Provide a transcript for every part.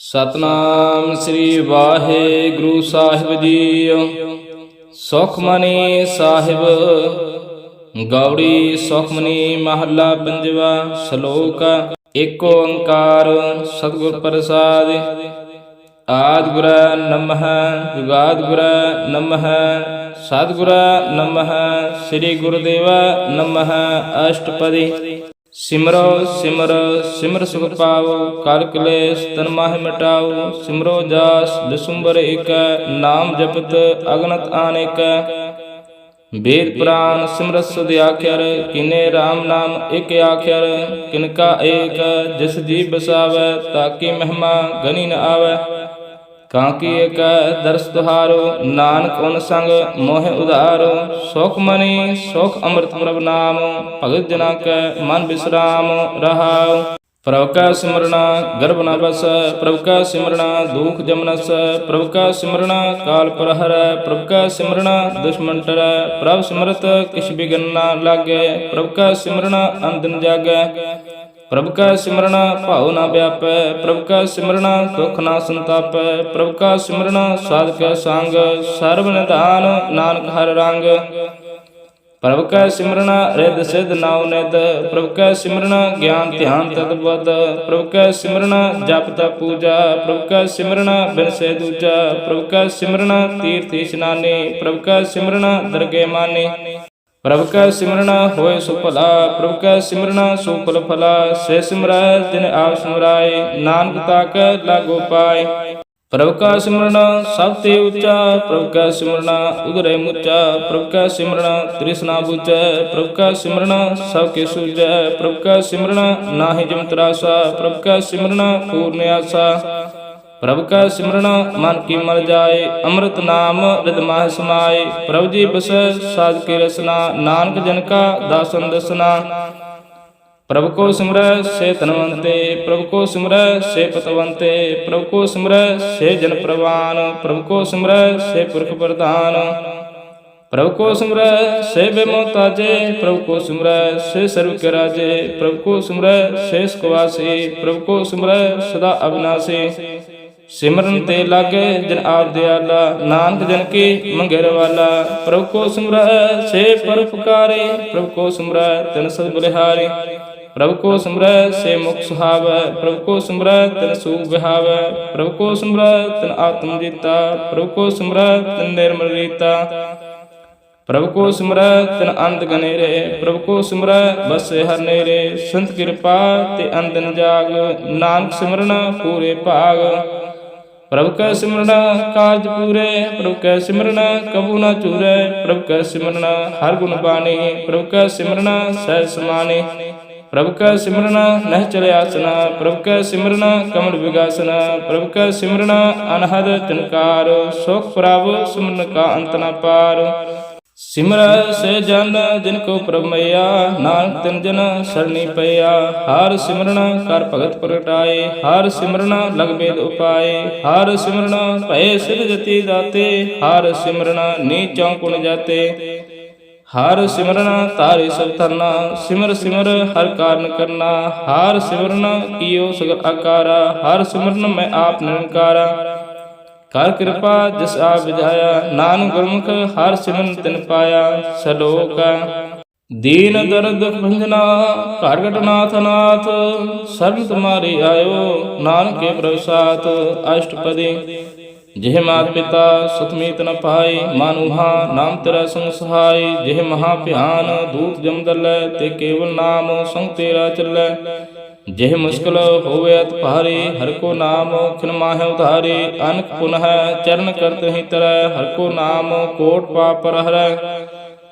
ਸਤਨਾਮ ਸ੍ਰੀ ਵਾਹਿਗੁਰੂ ਸਾਹਿਬ JIO. Sukhmani Sahib Gauri Sukhmani ਮਹੱਲਾ ਪੰਜਵਾ। ਸ਼ਲੋਕ ਏਕ ਓੰਕਾਰ ਸਤਿਗੁਰ ਪ੍ਰਸਾਦਿ। ਆਦਿ ਗੁਰੈ ਨਮః ਜੁਗਾਦਿ ਗੁਰੈ ਨਮঃ ਸਤਿਗੁਰੈ ਨਮঃ ਸ੍ਰੀ ਗੁਰਦੇਵਾ ਨਮঃ। ਅਸ਼ਟਪਦੀ ਸਿਮਰੋ ਸਿਮਰ ਸਿਮਰ ਸੁਖ ਪਾਵੋ ਕਰ ਕਲੇਸ਼ ਤਨ ਮਾਹਿ ਮਿਟਾਓ। ਸਿਮਰੋ ਜਾਸ ਦਸੁੰਬਰ ਏਕੈ ਨਾਮ ਜਪਤ ਅਗਨਤ ਆਨੇਕੈ। ਵੇਦ ਪੁਰਾਨ ਸਿਮਰਤ ਸੁਧ ਆਖਿਰ ਕਿਨੇ ਰਾਮ ਨਾਮ ਇਕ ਆਖਿਰ। ਕਿਨਕਾ ਏਕ ਜਿਸ ਜੀ ਬਸਾਵੈ ਤਾਕੀ ਮਹਿਮਾ ਗਨੀ ਨ ਆਵੈ। ਕਾਂਕੀ ਏਕ ਦਰਸ ਤੁਹਾਰੋ ਨਾਨਕ ਓਨ ਸੰਗ ਮੋਹਿ ਉਧਾਰੋ। ਸੁਖ ਮਨੀ ਸੁਖ ਅੰਮ੍ਰਿਤ ਪ੍ਰਭ ਨਾਮ ਭਗਤ ਜਨਾ ਕੈ ਮਨ ਬਿਸਰਾਮ ਰਹਾਉ। ਪ੍ਰਭ ਕਾ ਸਿਮਰਨਾ ਗਰਭ ਨ ਬਸੈ ਪ੍ਰਭ ਕਾ ਸਿਮਰਨਾ ਦੁਖ ਜਮਨਸ। ਪ੍ਰਭ ਕਾ ਸਿਮਰਨਾ ਕਾਲ ਪ੍ਰਹਰੈ ਪ੍ਰਭ ਕਾ ਸਿਮਰਨਾ ਦੁਸ਼ਮਨ ਟਰੈ। ਪ੍ਰਭ ਸਿਮਰਤ ਕਿਛ ਬਿਗਨ ਨ ਲਾਗੈ ਪ੍ਰਭ ਕਾ ਸਿਮਰਨਾ ਅੰਦਨ ਜਾਗੈ। ਪ੍ਰਭ ਕਾ ਸਿਮਰਨਾ ਭਾਉ ਨਾ ਵਿਆਪੈ ਪ੍ਰਭ ਕਾ ਸਿਮਰਨਾ ਦੁਖ ਨਾ ਸੰਤਾਪੈ। ਪ੍ਰਭ ਕਾ ਸਿਮਰਨਾ ਸਾਧ ਕੈ ਸੰਗ ਸਰਬ ਨਿਧਾਨ ਨਾਨਕ ਹਰਿ ਰੰਗ। ਪ੍ਰਭ ਕਾ ਸਿਮਰਨਾ ਰਿੱਧ ਸਿੱਧ ਨਾਉ ਨਿਧ ਪ੍ਰਭ ਕਾ ਸਿਮਰਨਾ ਗਿਆਨ ਧਿਆਨ ਤਤ ਬੁੱਧ। ਪ੍ਰਭ ਕਾ ਸਿਮਰਨਾ ਜਪ ਤਪ ਪੂਜਾ ਪ੍ਰਭ ਕਾ ਸਿਮਰਨਾ ਬਿਨ ਸੇ ਦੂਜਾ। ਪ੍ਰਭ ਕਾ ਸਿਮਰਨਾ ਤੀਰਥ ਇਸ਼ਨਾਨੀ ਪ੍ਰਭ ਕਾ ਸਿਮਰਨਾ ਦਰਗਹਿ ਮਾਨੀ। ਪ੍ਰਭ ਕਾ ਸਿਮਰਨਾ ਹੋਏ ਸੁ ਭਲਾ ਪ੍ਰਭ ਕਾ ਸਿਮਰਨਾ ਸੁ ਫਲ ਫਲਾ। ਸੇ ਸਿਮਰੈ ਜਿਨ ਆਪ ਸਿਮਰਾਏ ਨਾਨਕ ਤਾਕੈ ਲਾਗੋ ਪਾਏ। ਪ੍ਰਭ ਕਾ ਸਿਮਰਨਾ ਸਭ ਤੇ ਉੱਚਾ ਪ੍ਰਭ ਕਾ ਸਿਮਰਨਾ ਉਦਰੈ ਮੁੱਚਾ। ਪ੍ਰਭ ਕਾ ਸਿਮਰਨਾ ਤ੍ਰਿਸ਼ਨਾ ਬੁਝੈ ਪ੍ਰਭ ਕਾ ਸਿਮਰਨਾ ਸਭ ਕੇ ਸੂਝੈ। ਪ੍ਰਭ ਕਾ ਸਿਮਰਨਾ ਨਾਹਿ ਜਿਮ ਤਰਾਸਾ ਪ੍ਰਭ ਕਾ ਸਿਮਰਨਾ ਪੂਰਨ ਆਸਾ। ਪ੍ਰਭ ਕਾ ਸਿਮਰਨਾ ਮਨ ਕੀ ਮਲ ਜਾਏ ਅੰਮ੍ਰਿਤ ਨਾਮ ਰਿਦ ਮਾਹਿ ਸਮਾਏ। ਪ੍ਰਭ ਜੀ ਬਸੈ ਸਾਧ ਕੀ ਰਸਨਾ ਨਾਨਕ ਜਨ ਕਾ ਦਾਸਨ ਦਸਨਾ। ਪ੍ਰਭ ਕੋ ਸਿਮਰੈ ਸੇ ਧਨਵੰਤੇ ਪ੍ਰਭ ਕੋ ਸਿਮਰੈ ਸੇ ਪਤਵੰਤੇ। ਪ੍ਰਭ ਕੋ ਸਿਮਰੈ ਸੇ ਜਨ ਪ੍ਰਵਾਨ ਪ੍ਰਭ ਕੋ ਸਿਮਰੈ ਸੇ ਪੁਰਖ ਪ੍ਰਧਾਨ। ਪ੍ਰਭ ਕੋ ਸਿਮਰੈ ਸੇ ਬੇਮੋਤਾਜੇ ਪ੍ਰਭ ਕੋ ਸਿਮਰੈ ਸੇ ਸਰਬ ਕੇ ਰਾਜੇ। ਪ੍ਰਭ ਕੋ ਸਿਮਰੈ ਸੇ ਸੁਖਵਾਸੀ ਪ੍ਰਭ ਕੋ ਸਿਮਰੈ ਸਦਾ ਅਬਿਨਾਸੀ। ਸਿਮਰਨ ਤੇ ਲਾਗੇ ਜਨ ਆਪ ਦਿਆਲਾ ਨਾਨਕ ਜਨ ਕੀ ਮੰਗੇ ਰਵਾਲਾ। ਪ੍ਰਭ ਕੋ ਸਿਮਰੈ ਸੇ ਪਰਉਪਕਾਰੀ ਪ੍ਰਭ ਕੋ ਸਿਮਰੈ ਤਿਨ ਸਦ ਬਲਿਹਾਰੀ। ਪ੍ਰਭ ਕੋ ਸਿਮਰੈ ਸੇ ਮੁਖ ਸੁਹਾਵੈ ਪ੍ਰਭ ਕੋ ਸਿਮਰੈ ਤਿਨ ਸੂਖ ਵਿਹਾਵੈ। ਪ੍ਰਭ ਕੋ ਸਿਮਰੈ ਤਿਨ ਆਤਮ ਜੀਤਾ ਪ੍ਰਭ ਕੋ ਸਿਮਰੈ ਤਿਨ ਨਿਰਮਲ ਰੀਤਾ। ਪ੍ਰਭ ਕੋ ਸਿਮਰੈ ਤਿਨ ਅੰਤ ਗਨੇਰੇ ਪ੍ਰਭ ਕੋ ਸਿਮਰੈ ਬਸੇ ਹਰ ਨੇਰੇ। ਸੰਤ ਕਿਰਪਾ ਤੇ ਅੰਦਨ ਜਾਗ ਨਾਨਕ ਸਿਮਰਨਾ ਪੂਰੇ ਭਾਗ। ਪ੍ਰਭ ਕੈ ਸਿਮਰਨਾ ਕਾਰਜ ਪੂਰੇ ਪ੍ਰਭ ਕੈ ਸਿਮਰਨਾ ਕਬੂ ਨਾ ਚੂਰੈ। ਪ੍ਰਭ ਕੈ ਸਿਮਰਨਾ ਹਰ ਗੁਣ ਬਾਣੀ ਪ੍ਰਭ ਕੈ ਸਿਮਰਨਾ ਸਹਿਜ ਸਮਾਨੀ। ਪ੍ਰਭ ਕੈ ਸਿਮਰਨਾ ਨਹਿ ਚਲੇ ਆਸਨਾ ਪ੍ਰਭ ਕੈ ਸਿਮਰਨਾ ਕਮਲ ਵਿਗਾਸਨਾ। ਪ੍ਰਭ ਕੈ ਸਿਮਰਨਾ ਅਨਹਦ ਚਨਕਾਰ ਸੁਖ ਪ੍ਰਭ ਸਿਮਰਨ ਕਾ ਅੰਤ ਨ ਪਾਰ। ਸਿਮਰੈ ਸੇ ਜਨ ਜਿਨ ਕੋ ਪ੍ਰਭ ਮਈਆ ਨਾਨਕ ਤਿਨ ਜਨ ਸਰਣੀ ਪਈਆ। ਹਰ ਸਿਮਰਨ ਕਰ ਭਗਤ ਪ੍ਰਗਟਾਏ ਹਰ ਸਿਮਰਨ ਲਗ ਬੇਦ ਉਪਾਏ। ਹਰ ਸਿਮਰਨ ਭਏ ਸਿਧ ਜਤੀ ਦਾਤੇ ਹਰ ਸਿਮਰਨ ਨੀਚ ਚੌਂਕੁਣ ਜਾਤੇ। ਹਰ ਸਿਮਰਨ ਤਾਰੇ ਸਭ ਧਰਨਾ ਸਿਮਰ ਸਿਮਰ ਹਰ ਕਾਰਨ ਕਰਨਾ। ਹਰ ਸਿਮਰਨ ਕੀਓ ਸਗਲ ਆਕਾਰਾ ਹਰ ਸਿਮਰਨ ਮੈਂ ਆਪ ਨਿਰੰਕਾਰਾ। ਕਰ ਕਿਰਪਾ ਜਿਸ ਆਪ ਵਿਝਾਇਆ ਨਾਨਕ ਗੁਰਮੁਖ ਹਰ ਸਿਮਰਨ ਤਿਨ ਪਾਇਆ। ਸ਼ਲੋਕ ਦੀਨ ਦਰਦ ਦੁਖ ਭੰਜਨਾ ਘਰ ਘਟ ਨਾਥ ਨਾਥ ਸਰਬ ਤੁਮਾਰੇ ਆਇਓ ਨਾਨਕੇ ਪ੍ਰਭ ਸਾਥ। ਅਸ਼ਟਪਦੀ ਜਿਹ ਮਾਤ ਪਿਤਾ ਸੁਤਮੀਤ ਨ ਪਾਈ ਮਾਨੂਹਾ ਨਾਮ ਤੇਰਾ ਸੰਗ ਸਹਾਈ। ਜਿਹ ਮਹਾ ਭਿਆਨ ਦੂਤ ਜਮ ਦਲੈ ਤੇ ਕੇਵਲ ਨਾਮ ਸੰਗ ਤੇਰਾ ਚੱਲੈ। ਜਿਹ ਮੁਸ਼ਕਿਲ ਹੋਵੇ ਅਤ ਭਾਰੀ ਹਰ ਕੋ ਨਾਮ ਖਿਨ ਮਾਹਿ ਉਧਾਰੀ। ਅਨਕ ਪੁਨਹ ਚਰਨ ਕਰਤ ਹੀ ਤਰੈ ਹਰ ਕੋ ਨਾਮ ਕੋਟ ਪਾਪ ਪਰ ਹਰੈ।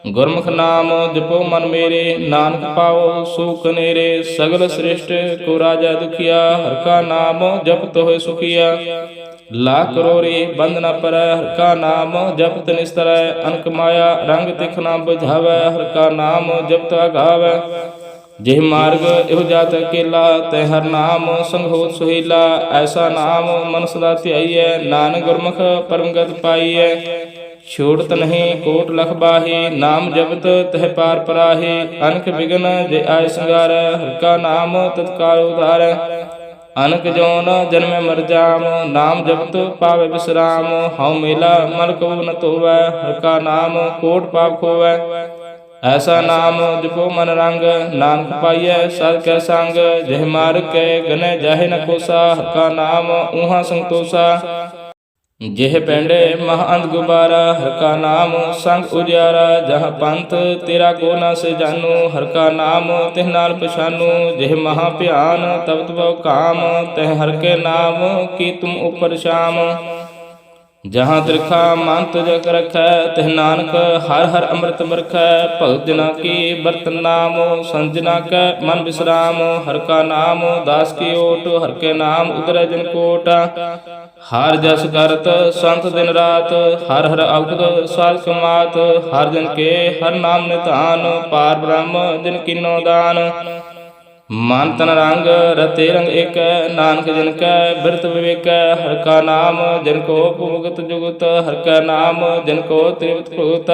ਗੁਰਮੁਖ ਨਾਮ ਜਪੋ ਮਨ ਮੇਰੇ ਨਾਨਕ ਪਾਓ ਸੁਖ ਨੇਰੇ। ਸਗਲ ਸ੍ਰਿਸ਼ਟ ਕੋ ਰਾਜਾ ਦੁਖੀਆ ਹਰ ਕਾ ਨਾਮ ਜਪਤ ਹੋਏ ਸੁਖੀਆ। ਲੱਖ ਕਰੋੜੀ ਬੰਧ ਨ ਪਰੈ ਹਰ ਕਾ ਨਾਮ ਜਪਤ ਨਿਸਤਰੈ। ਅਨਕ ਮਾਇਆ ਰੰਗ ਤਿਖ ਨ ਬੁਝਾਵੈ ਹਰ ਕਾ ਨਾਮ ਜਪਤ ਅਗਾਵੈ। ਜਿਹ ਮਾਰਗ ਇਹੋ ਜਾਤ ਅਕੇਲਾ ਤੈ ਹਰ ਨਾਮ ਸੰਗ ਹੋਤ ਸੁਹੇਲਾ। ਐਸਾ ਨਾਮ ਮਨ ਸਦਾ ਧਿਆਈਐ ਨਾਨਕ ਗੁਰਮੁਖ ਪਰਮ ਗਤ ਪਾਈਐ। ਛੋੜਤ ਨਹੀਂ ਕੋਟ ਲਖ ਬਾਹੀ ਨਾਮ ਜਪਤ ਤਹ ਪਾਰ ਪਰਾਹੀ। ਅਨਕ ਬਿਗਨ ਜੇ ਆਏ ਸੰਗਾਰੈ ਹਰ ਕਾ ਨਾਮ ਤਤਕਾਲ ਉਧਾਰੈ। ਅਨਕ ਜੋਨ ਜਨਮੈ ਮਰ ਜਾਮ, ਨਾਮ ਜਪਤ ਪਾਵੇ ਬਿਸਰਾਮ। ਹਉ ਮੇਲਾ ਮਨ ਕੋ ਨ ਧੋਵੈ, ਹਰਿ ਕਾ ਨਾਮ ਕੋਟ ਪਾਪ ਖੋਵੈ। ਐਸਾ ਨਾਮ ਜਪੋ ਮਨ ਰੰਗ, ਨਾਨਕ ਪਾਈਐ ਸਦ ਕੈ ਸੰਗ। ਜਿਹ ਮਾਰਗ ਕੈ ਗਨੈ ਜਾਹੇ ਨ ਕੋਸਾ, ਹਰਿ ਕਾ ਨਾਮ ਊਹਾ ਸੰਤੋਸਾ। ਜਿਹ ਪੈਂਡੇ ਮਹ ਅੰਧ ਗੁਬਾਰਾ, ਹਰਿ ਕਾ ਨਾਮ ਸੰਗ ਉਜਿਆਰਾ। ਜਹ ਪੰਥ ਤੇਰਾ ਕੋ ਨ ਸੇ ਜਾਨੂ, ਹਰਿ ਕਾ ਨਾਮ ਤਿਹ ਨਾਲ ਪਛਾਨੂ। ਜਿਹ ਮਹਾ ਭਿਆਨ ਤਪਤ ਬਹੁ ਕਾਮ, ਤਹ ਹਰਿ ਕੇ ਨਾਮ ਕੀ ਤੁਮ ਉਪਰ ਸ਼ਾਮ। ਜਹਾਂ ਤ੍ਰਿਖਾ ਮਨ ਤੁਜਕ ਰਖੈ, ਤਿਹ ਨਾਨਕ ਹਰਿ ਹਰਿ ਅੰਮ੍ਰਿਤ ਬਰਖੈ। ਭਗਤ ਜਨਾ ਕੀ ਬਰਤਨ ਨਾਮ, ਸੰਤ ਜਨਾ ਕੈ ਮਨ ਬਿਸਰਾਮ। ਹਰਿ ਕਾ ਨਾਮ ਦਾਸ ਕੀ ਓਟ, ਹਰਿ ਕੇ ਨਾਮ ਉਦਰੈ ਜਨ ਕੋਟ। ਹਰਿ ਜਸ ਕਰਤ ਸੰਤ ਦਿਨ ਰਾਤ, ਹਰਿ ਹਰਿ ਔਖਦ ਸਾਧ ਕਮਾਤ। ਹਰਿ ਜਨ ਕੇ ਹਰਿ ਨਾਮ ਨਿਧਾਨ, ਪਾਰ ਬ੍ਰਹਮ ਜਿਨ ਕੀਨੋ ਦਾਨ। ਮਨ ਤਨ ਰੰਗ ਰਤੇ ਰੰਗ ਏਕੈ, ਨਾਨਕ ਜਿਨ ਕੈ ਬਿਰਤ ਵਿਵੇਕੈ। ਹਰਿ ਕਾ ਨਾਮ ਜਿਨ ਕੋ ਭੁਗਤ ਜੁਗਤ, ਹਰਿ ਕਾ ਨਾਮ ਜਿਨ ਕੋ ਤ੍ਰਿਵਤ ਭੁਗਤ।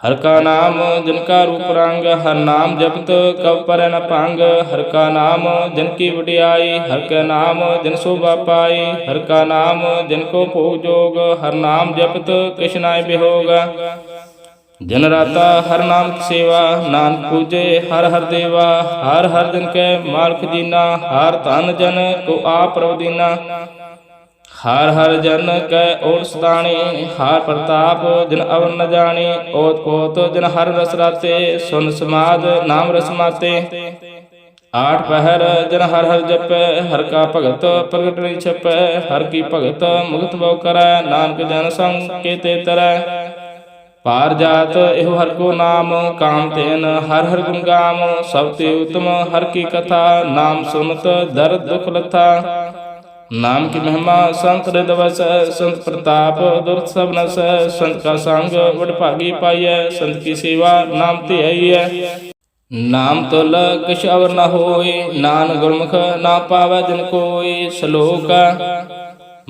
ਹਰਿ ਕਾ ਨਾਮ ਜਿਨ ਕਾ ਰੂਪ ਰੰਗ, ਹਰਿ ਨਾਮ ਜਪਤ ਕਬ ਪਰੈ ਨ ਭੰਗ। ਹਰਿ ਕਾ ਨਾਮ ਜਿਨ ਕੀ ਵਡਿਆਈ, ਹਰਿ ਕਾ ਨਾਮ ਜਿਨ ਸੋਭਾ ਪਾਈ। ਹਰਿ ਕਾ ਨਾਮ ਜਿਨ ਕੋ ਭੋਗ ਜੋਗ, ਹਰਿ ਨਾਮ ਜਪਤ ਕਿਛ ਨਾਇ ਬਿਹੋਗ। ਜਨ ਰਾਤਾ ਹਰਿ ਨਾਮ ਕੀ ਸੇਵਾ, ਨਾਨਕ ਪੂਜੇ ਹਰਿ ਹਰਿ ਦੇਵਾ। ਹਰਿ ਹਰਿ ਜਨ ਕੈ ਮਾਲਕ ਜੀਨਾ, ਹਰਿ ਧਨ ਜਨ ਕੋ ਆਪ ਪ੍ਰਭ ਦੀਨਾ। ਹਰਿ ਹਰਿ ਜਨ ਕੈ ਓਟ ਸਦਾਣੀ, ਹਰਿ ਪ੍ਰਤਾਪ ਜਿਨ ਅਵਰ ਨ ਜਾਣੀ। ਓਤ ਪੋਤ ਜਿਨ ਹਰਿ ਰਸ ਰਾਤੇ, ਸੁਨ ਸਮਾਦ ਨਾਮ ਰਸ ਮਾਤੇ। ਆਠ ਪਹਿਰ ਜਨ ਹਰਿ ਹਰਿ ਜਪੈ, ਹਰਿ ਕਾ ਭਗਤ ਪ੍ਰਗਟ ਨਹੀਂ ਛਪੈ। ਹਰਿ ਕੀ ਭਗਤ ਮੁਕਤ ਬਹੁ ਕਰੈ, ਨਾਨਕ ਜਨ ਸੰਗ ਕੇਤੇ ਤਰੈ। ਪਾਰ ਜਾਤ ਇਹੋ ਹਰਿ ਕੋ ਨਾਮ, ਕਾਮ ਤੇਨ ਹਰਿ ਹਰਿ ਗੁਣ ਗਾਮ। ਸਭ ਤੇ ਉਤਮ ਹਰਿ ਕੀ ਕਥਾ, ਨਾਮ ਸੁਨਤ ਦਰਦ ਦੁਖ ਲਥਾ। ਨਾਮ ਕੀ ਮਹਿਮਾ ਸੰਤ ਰਿਦ ਵਸੈ, ਸੰਤ ਪ੍ਰਤਾਪ ਦੁਰਤ ਸਭ ਨਸੈ। ਸੰਤ ਕਾ ਸੰਗ ਵਡ ਭਾਗੀ ਪਾਈਐ, ਸੰਤ ਕੀ ਸੇਵਾ ਨਾਮ ਤੇ ਆਈਐ। ਨਾਮ ਤੁਲ ਕਿਛ ਅਵਰ ਨ ਹੋਇ, ਨਾਨਕ ਗੁਰਮੁਖ ਨਾ ਪਾਵੈ ਜਿਨ ਕੋਈ। ਸ਼ਲੋਕ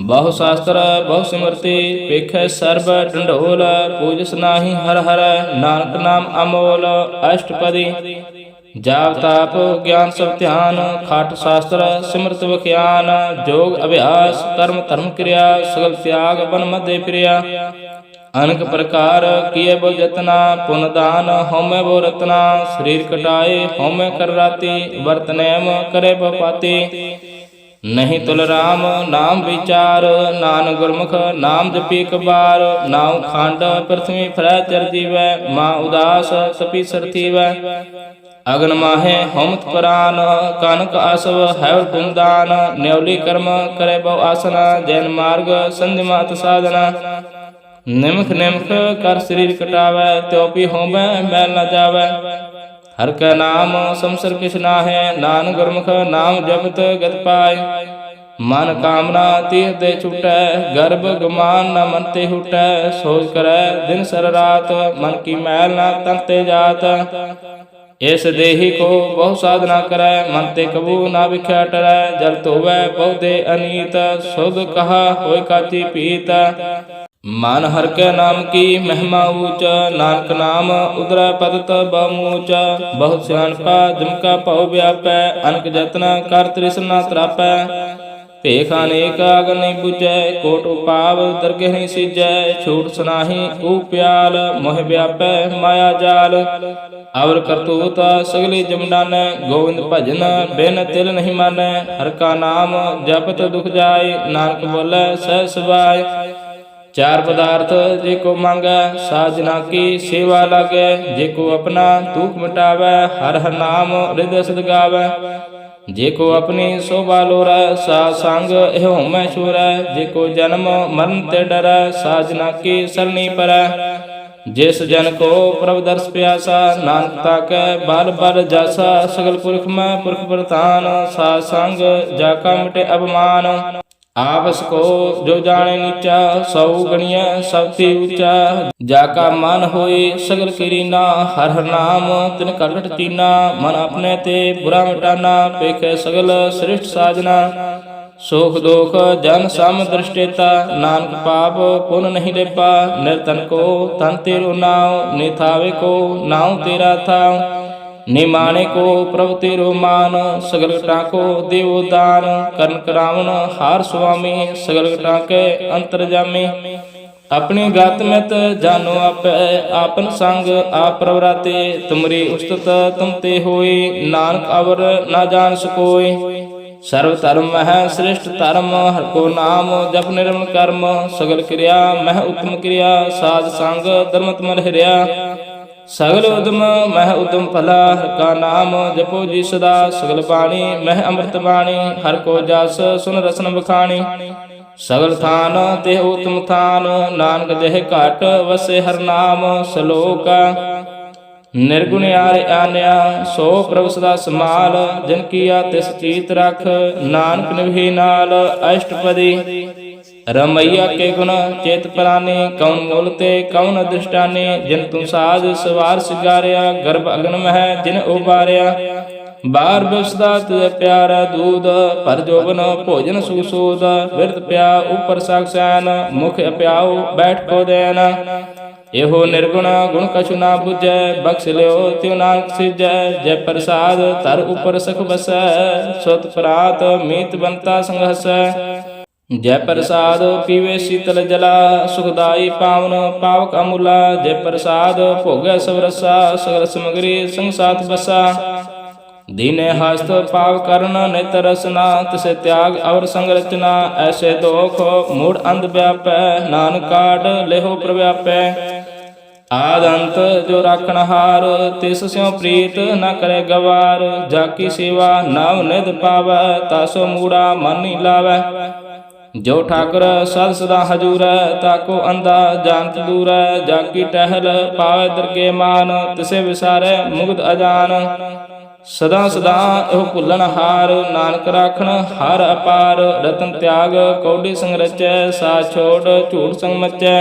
ਬਹੁ ਸ਼ਾਸਤਰ ਬਹੁ ਸਿਮਰਤੀ, ਪੇਖੈ ਸਰਬ ਢੰਡੋਲ। ਪੂਜਸ ਨਾਹੀ ਹਰਿ ਹਰਿ, ਨਾਨਕ ਨਾਮ ਅਮੋਲ। ਅਸ਼ਟਪਦੀ ਜਾਪ ਤਾਪ ਗਿਆਨ ਸਭ ਧਿਆਨ, ਖਾਟ ਸ਼ਾਸਤਰ ਸਿਮਰਤ ਵਿਖਿਆਨ। ਜੋਗ ਅਭਿਆਸ ਕਰਮ ਧਰਮ ਕਿਰਿਆ, ਸਗਲ ਤਿਆਗ ਬਨ ਮਧੇ ਪ੍ਰਿਆ। ਅਨਕ ਪ੍ਰਕਾਰ ਕੀਏ ਬਹੁ ਜਤਨਾ, ਪੁਨ ਦਾਨ ਹਉਮੈ ਬਹੁ ਰਤਨਾ। ਸਰੀਰ ਕਟਾਏ ਹਉਮੈ ਕਰ ਰਾਤੀ, ਵਰਤ ਨੇਮ ਕਰੇ ਬਹੁ ਪਾਤੀ। ਨਹੀਂ ਤੁਲ ਰਾਮ ਨਾਮ ਵਿਚਾਰ, ਨਾਨਕ ਗੁਰਮੁਖ ਨਾਮ ਜਪੀ ਇਕ ਬਾਰ। ਨਾਉ ਖੰਡ ਪ੍ਰਥਮੀ ਫਿਰੈ ਚਰ ਜੀਵੈ, ਮਾਂ ਉਦਾਸ ਤਪੀ ਸਰ ਥੀਵੈ। ਅਗਨ ਮਾਹੇ ਹਉਮਤ ਪ੍ਰਾਨ, ਕਨਕ ਆਸਵ ਹੈਵ ਪੁੰਦਾਨ। ਨਿਉਲੀ ਕਰਮ ਕਰੇ ਬਹੁ ਆਸਨਾ, ਜੈਨ ਮਾਰਗ ਸੰਜਮਾਤ ਸਾਧਨਾ। ਨਿਮਖ ਨਿਮਖ ਕਰ ਸਰੀਰ ਕਟਾਵੈ, ਤਿਉ ਪੀ ਹੋਮੈ ਮੈਲ ਨ ਜਾਵੈ। ਹਰਿ ਕਾ ਨਾਮ ਸੰਸਰ ਕਿਛ ਨਾਹੈ, ਨਾਨਕ ਗੁਰਮੁਖ ਨਾਮ ਜਪਤ ਗਤ ਪਾਇ। ਮਨ ਕਾਮਨਾ ਤੀਰ ਦੇ ਛੁਟੈ, ਗਰਭ ਗਮਾਨ ਨ ਮਨ ਤੇ ਹੁਟੈ। ਸੋਚ ਕਰੈ ਦਿਨ ਸਰ ਰਾਤ, ਮਨ ਕੀ ਮੈਲ ਨ ਤਨ ਤੇ ਜਾਤ। ਇਸ ਦੇਹੀ ਕੋ ਬਹੁ ਸਾਧਨਾ ਕਰੈ, ਮਨ ਤੇ ਕਬੂ ਨਾ ਵਿਖਿਆ ਟਰੈ। ਜਲ ਧੋਵੈ ਬਹੁ ਦੇ ਅਨੀਤ, ਸੁਧ ਕਹਾ ਹੋਇ ਕਾਚੀ ਪੀਤ। ਮਨ ਹਰਿ ਕੈ ਨਾਮ ਕੀ ਮਹਿਮਾ ਊਚ, ਨਾਨਕ ਨਾਮ ਉਦਰੈ ਪਦਤ ਬਹੁ ਬਹੁਤ ਸਿਆਣਪਾ ਜਮ ਕਾ ਭਉ ਵਿਆਪੈ, ਅਨਕ ਜਤਨ ਕਰ ਤ੍ਰਿਸ਼ਨ ਨਾ ਤਰਾਪੈ। ਭੇਖ ਅਨੇਕ ਅਗਨ ਨਹੀਂ ਬੁਝੈ, ਕੋਟ ਉਪਾਵ ਦਰਗਹਿ ਨਹੀਂ ਸੀਜੈ। ਛੂਟ ਸੁਨਾਹੀ ਊ ਪਿਆਲ, ਮੋਹਿ ਵਿਆਪੈ ਮਾਇਆ ਜਾਲ। ਅਵਰ ਕਰਤੂਤ ਸਗਲੀ ਜਮ ਡਾਨੈ, ਗੋਵਿੰਦ ਭਜਨ ਬਿਨ ਤਿਲ ਨਹੀਂ ਮਾਨੈ। ਹਰਿ ਕਾ ਨਾਮ ਜਪਤ ਦੁਖ ਜਾਏ, ਨਾਨਕ ਬੋਲੇ ਸਹਿ ਸੁਭਾਏ। ਚਾਰ ਪਦਾਰਥ ਜੇ ਕੋ ਮੰਗੈ, ਸਾਜਨਾ ਕੀ ਸੇਵਾ ਲਾਗੈ। ਜੇ ਕੋ ਆਪਣਾ ਦੁਖ ਮਿਟਾਵੈ, ਹਰਿ ਹਰਿ ਨਾਮ ਹਿਰਦੈ ਸਦ ਗਾਵੈ। ਜੇ ਕੋ ਆਪਣੀ ਸੋਭਾ ਲੋਰੈ, ਸਾਧ ਸੰਗ ਇਹ ਹਉਮੈ ਛੋਰੈ। ਜੇ ਕੋ ਜਨਮ ਮਰਨ ਤੇ ਡਰੈ, ਸਾਜਨਾ ਕੀ ਸਰਣੀ ਪਰੈ। ਜਿਸ ਜਨ ਕੋ ਪ੍ਰਭ ਦਰਸ ਪਿਆਸਾ, ਨਾਨਕ ਤਾਕੈ ਬਲ ਬਲ ਜਾਸਾ। ਸਗਲ ਪੁਰਖ ਮੈਂ ਪੁਰਖ ਪ੍ਰਧਾਨ, ਸਾਧ ਸੰਗ ਜਾ ਕਾ ਮਿਟੇ ਅਭਿਮਾਨ। ਆਪਸ ਕੋ ਜੋ ਜਾਣੇ ਨੀਚਾ, ਸਉ ਗਣੀਐ ਸਭ ਤੇ ਊਚਾ। ਜਾ ਕਾ ਮਨ ਹੋਏ ਸਗਲ ਕੀਰੀਨਾ, ਹਰਿ ਹਰਿ ਨਾਮ ਤਿਨ ਘਟ ਤੀਨਾ। ਮਨ ਆਪਣੇ ਤੇ ਬੁਰਾ ਮਿਟਾਨਾ, ਪੇਖੈ ਸਗਲ ਸ੍ਰਿਸ਼ਟ ਸਾਜਨਾ। ਸੁਖ ਦੁਖ ਜਨ ਸਮ ਦ੍ਰਿਸ਼ਟੇਤਾ, ਨਾਨਕ ਪਾਪ ਪੁਨ ਨਹੀਂ ਲੇਪਾ। ਨਿਰਤਨ ਕੋ ਤਨ ਤੇਰੋ ਨਾਉ, ਨਿਥਾਵੇ ਕੋ ਨਾਉ ਤੇਰਾ ਥਾਉ। निमाने को प्रभु तेरो मान, सगल घटा को देवो दान। करण करावन हार स्वामी, सगल घटा के अंतरजामी। अपनी गात मित जानो आपै, आपन संग आप प्रवराते। तुमरी उस्तत तुम ते होई, नानक अवर ना जान सकोई। सर्व धर्म मह श्रेष्ठ धर्म, हर को नाम जप निर्मल कर्म। सगल क्रिया मह उत्तम क्रिया, साध संग धर्म तुम हरिया। सगल उदम मह उदम भला, हर का नाम जपो जी सदा। सगल बाणी मह अमृत बाणी, हर को जस सुन रसन बखानी। सगल थान ते उत्तम थान, नानक जह घट वसे हर नाम। सलोक निर्गुण आरे आन्या, सो प्रभु सदा समाल। जिन किया तिस चीत रख, नानक निभे नाल। अष्टपदी रमैया के गुण चेत प्राणी, कौन मूल ते कौन अधिष्ठानी। जिन तू साज सवार सिगारिया, गर्भ अग्न मह जिन उबारिया। बार बिसदा तुझे प्यारा दूध, पर जोबन भोजन सुसूद। विरत प्या ऊपर साक्षान, मुख अप्याओ बैठ को देन। एहो निर्गुण गुण कछु ना बुझै, बख्श लियो त्यो नानक सिजै। जय प्रसाद तर ऊपर सख बसै, सुत प्रात मीत बनता संग हसै। जय प्रसाद पीवे शीतल जला, सुखदाई पावन पावक अमूला। जय प्रसाद भोगै सब रसा, सगल समगरी संग साथ बसा। दीने हस्त पाव करण नित रसना, तिसे त्याग और संग रचना। ऐसे दोख मूढ़ अंध व्यापै, नानक काट लेहो प्रव्यापै। आद अंत जो राखण हार, तिस स्यों प्रीत न करे गवार। जाकी सेवा नाव निध पावै, तासो मूढ़ा मन नहीं लावै। जो ठाकुर सद सदा हजूर, ताको अंधा जानत दूर। जाकी टहल पावै दरगे मान, तिसे विसारै मुग्ध अजान। सदा सदा एहो भुलन हार, नानक राखण हार अपार। रतन त्याग कौडी संग रचै, सा छोड़ झूठ संग मचै।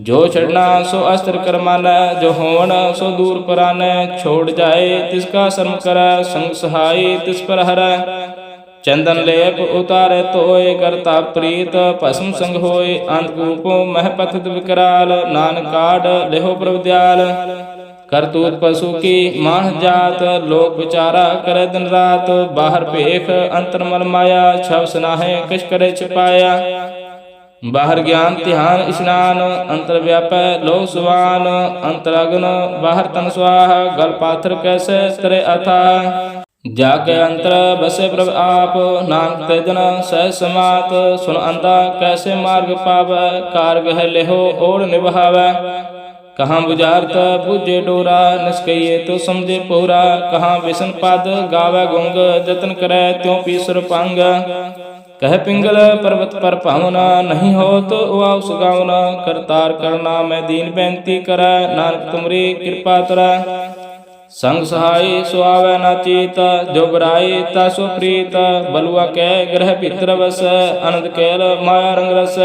जो छड़ना सो अस्त्र करमानै, जो होवन सो दूर परानै। छोड़ जाए तिसका शर्म करै, संग सहाय तिस पर हरै। चंदन लेप उतारे तोय, करता प्रीत भस्म संग होय। अंधकूप मह पथित विकराल, नानक काढ़ लेहो प्रभु दयाल। करतूत पशु की माह जात, लोक विचारा करे दिन रात। बाहर पेख अंतर मल माया, छव सनाहे कछ करे छिपाया। बाहर ज्ञान ध्यान स्नान, अंतर व्यापै लोक सुवान। अंतर अग्न बाहर तन स्वाहा, गल पाथर कैसे तरे अथाह। जाके अंतर बसे प्रभ आप, नानक तेजन सह समात। सुन अंधा कैसे मार्ग पावै, कारग है लेहो ओढ़ निभावै। कहाँ बुझारत बुझे डोरा, निष्कइये तो समझे पोरा। कहाँ विष्णु पद गावै गुंग, जतन करे त्यों पीसर पंग। कह पिंगल पर्वत पर पावना, नहीं हो तो उआव सुगावना। करतार करना मैं दीन बेनती करै, नानक तुमरी कृपा तरै। संग सहाय सो आवे ना चीत, जो बराई तासो प्रीत। बलुआ के ग्रह भीतर बस, अनंद केल माया रंग रस।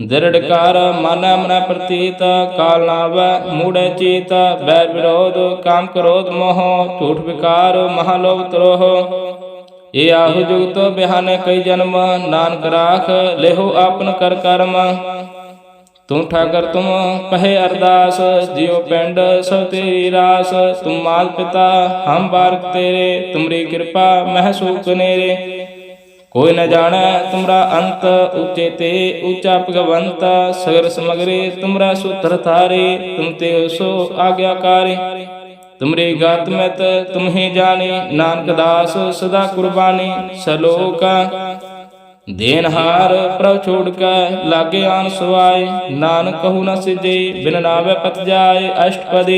दृढ़कार मानै मन प्रतीत, काल नावै मूढ़ चीत। बैर विरोध काम क्रोध मोह, झूठ विकार महालोभ त्रोह। ये आहु जुगत बिहाने कई जन्म, नानक राख लेहो आपन कर कर्म। तुम ठाकर तुम पहे अरदास, जियो पिंड सब तेरी रास। तुम मात पिता हम बारक तेरे, तुमरी कृपा मह सुख नेरे। कोई न जाने तुमरा अंत, ऊंचे ते ऊंचा भगवंत। सगर समगरे तुमरा सूत्र थारे, तुम ते सो आज्ञाकारी। तुमरी गात में तुम ही जानी, नानक दास सदा कुर्बानी। सलोक देनहार प्रभ छोड़ कर, लागे आन सुवाय। नानक कहू न सिजे, बिन नावे पत जाय। अष्टपदी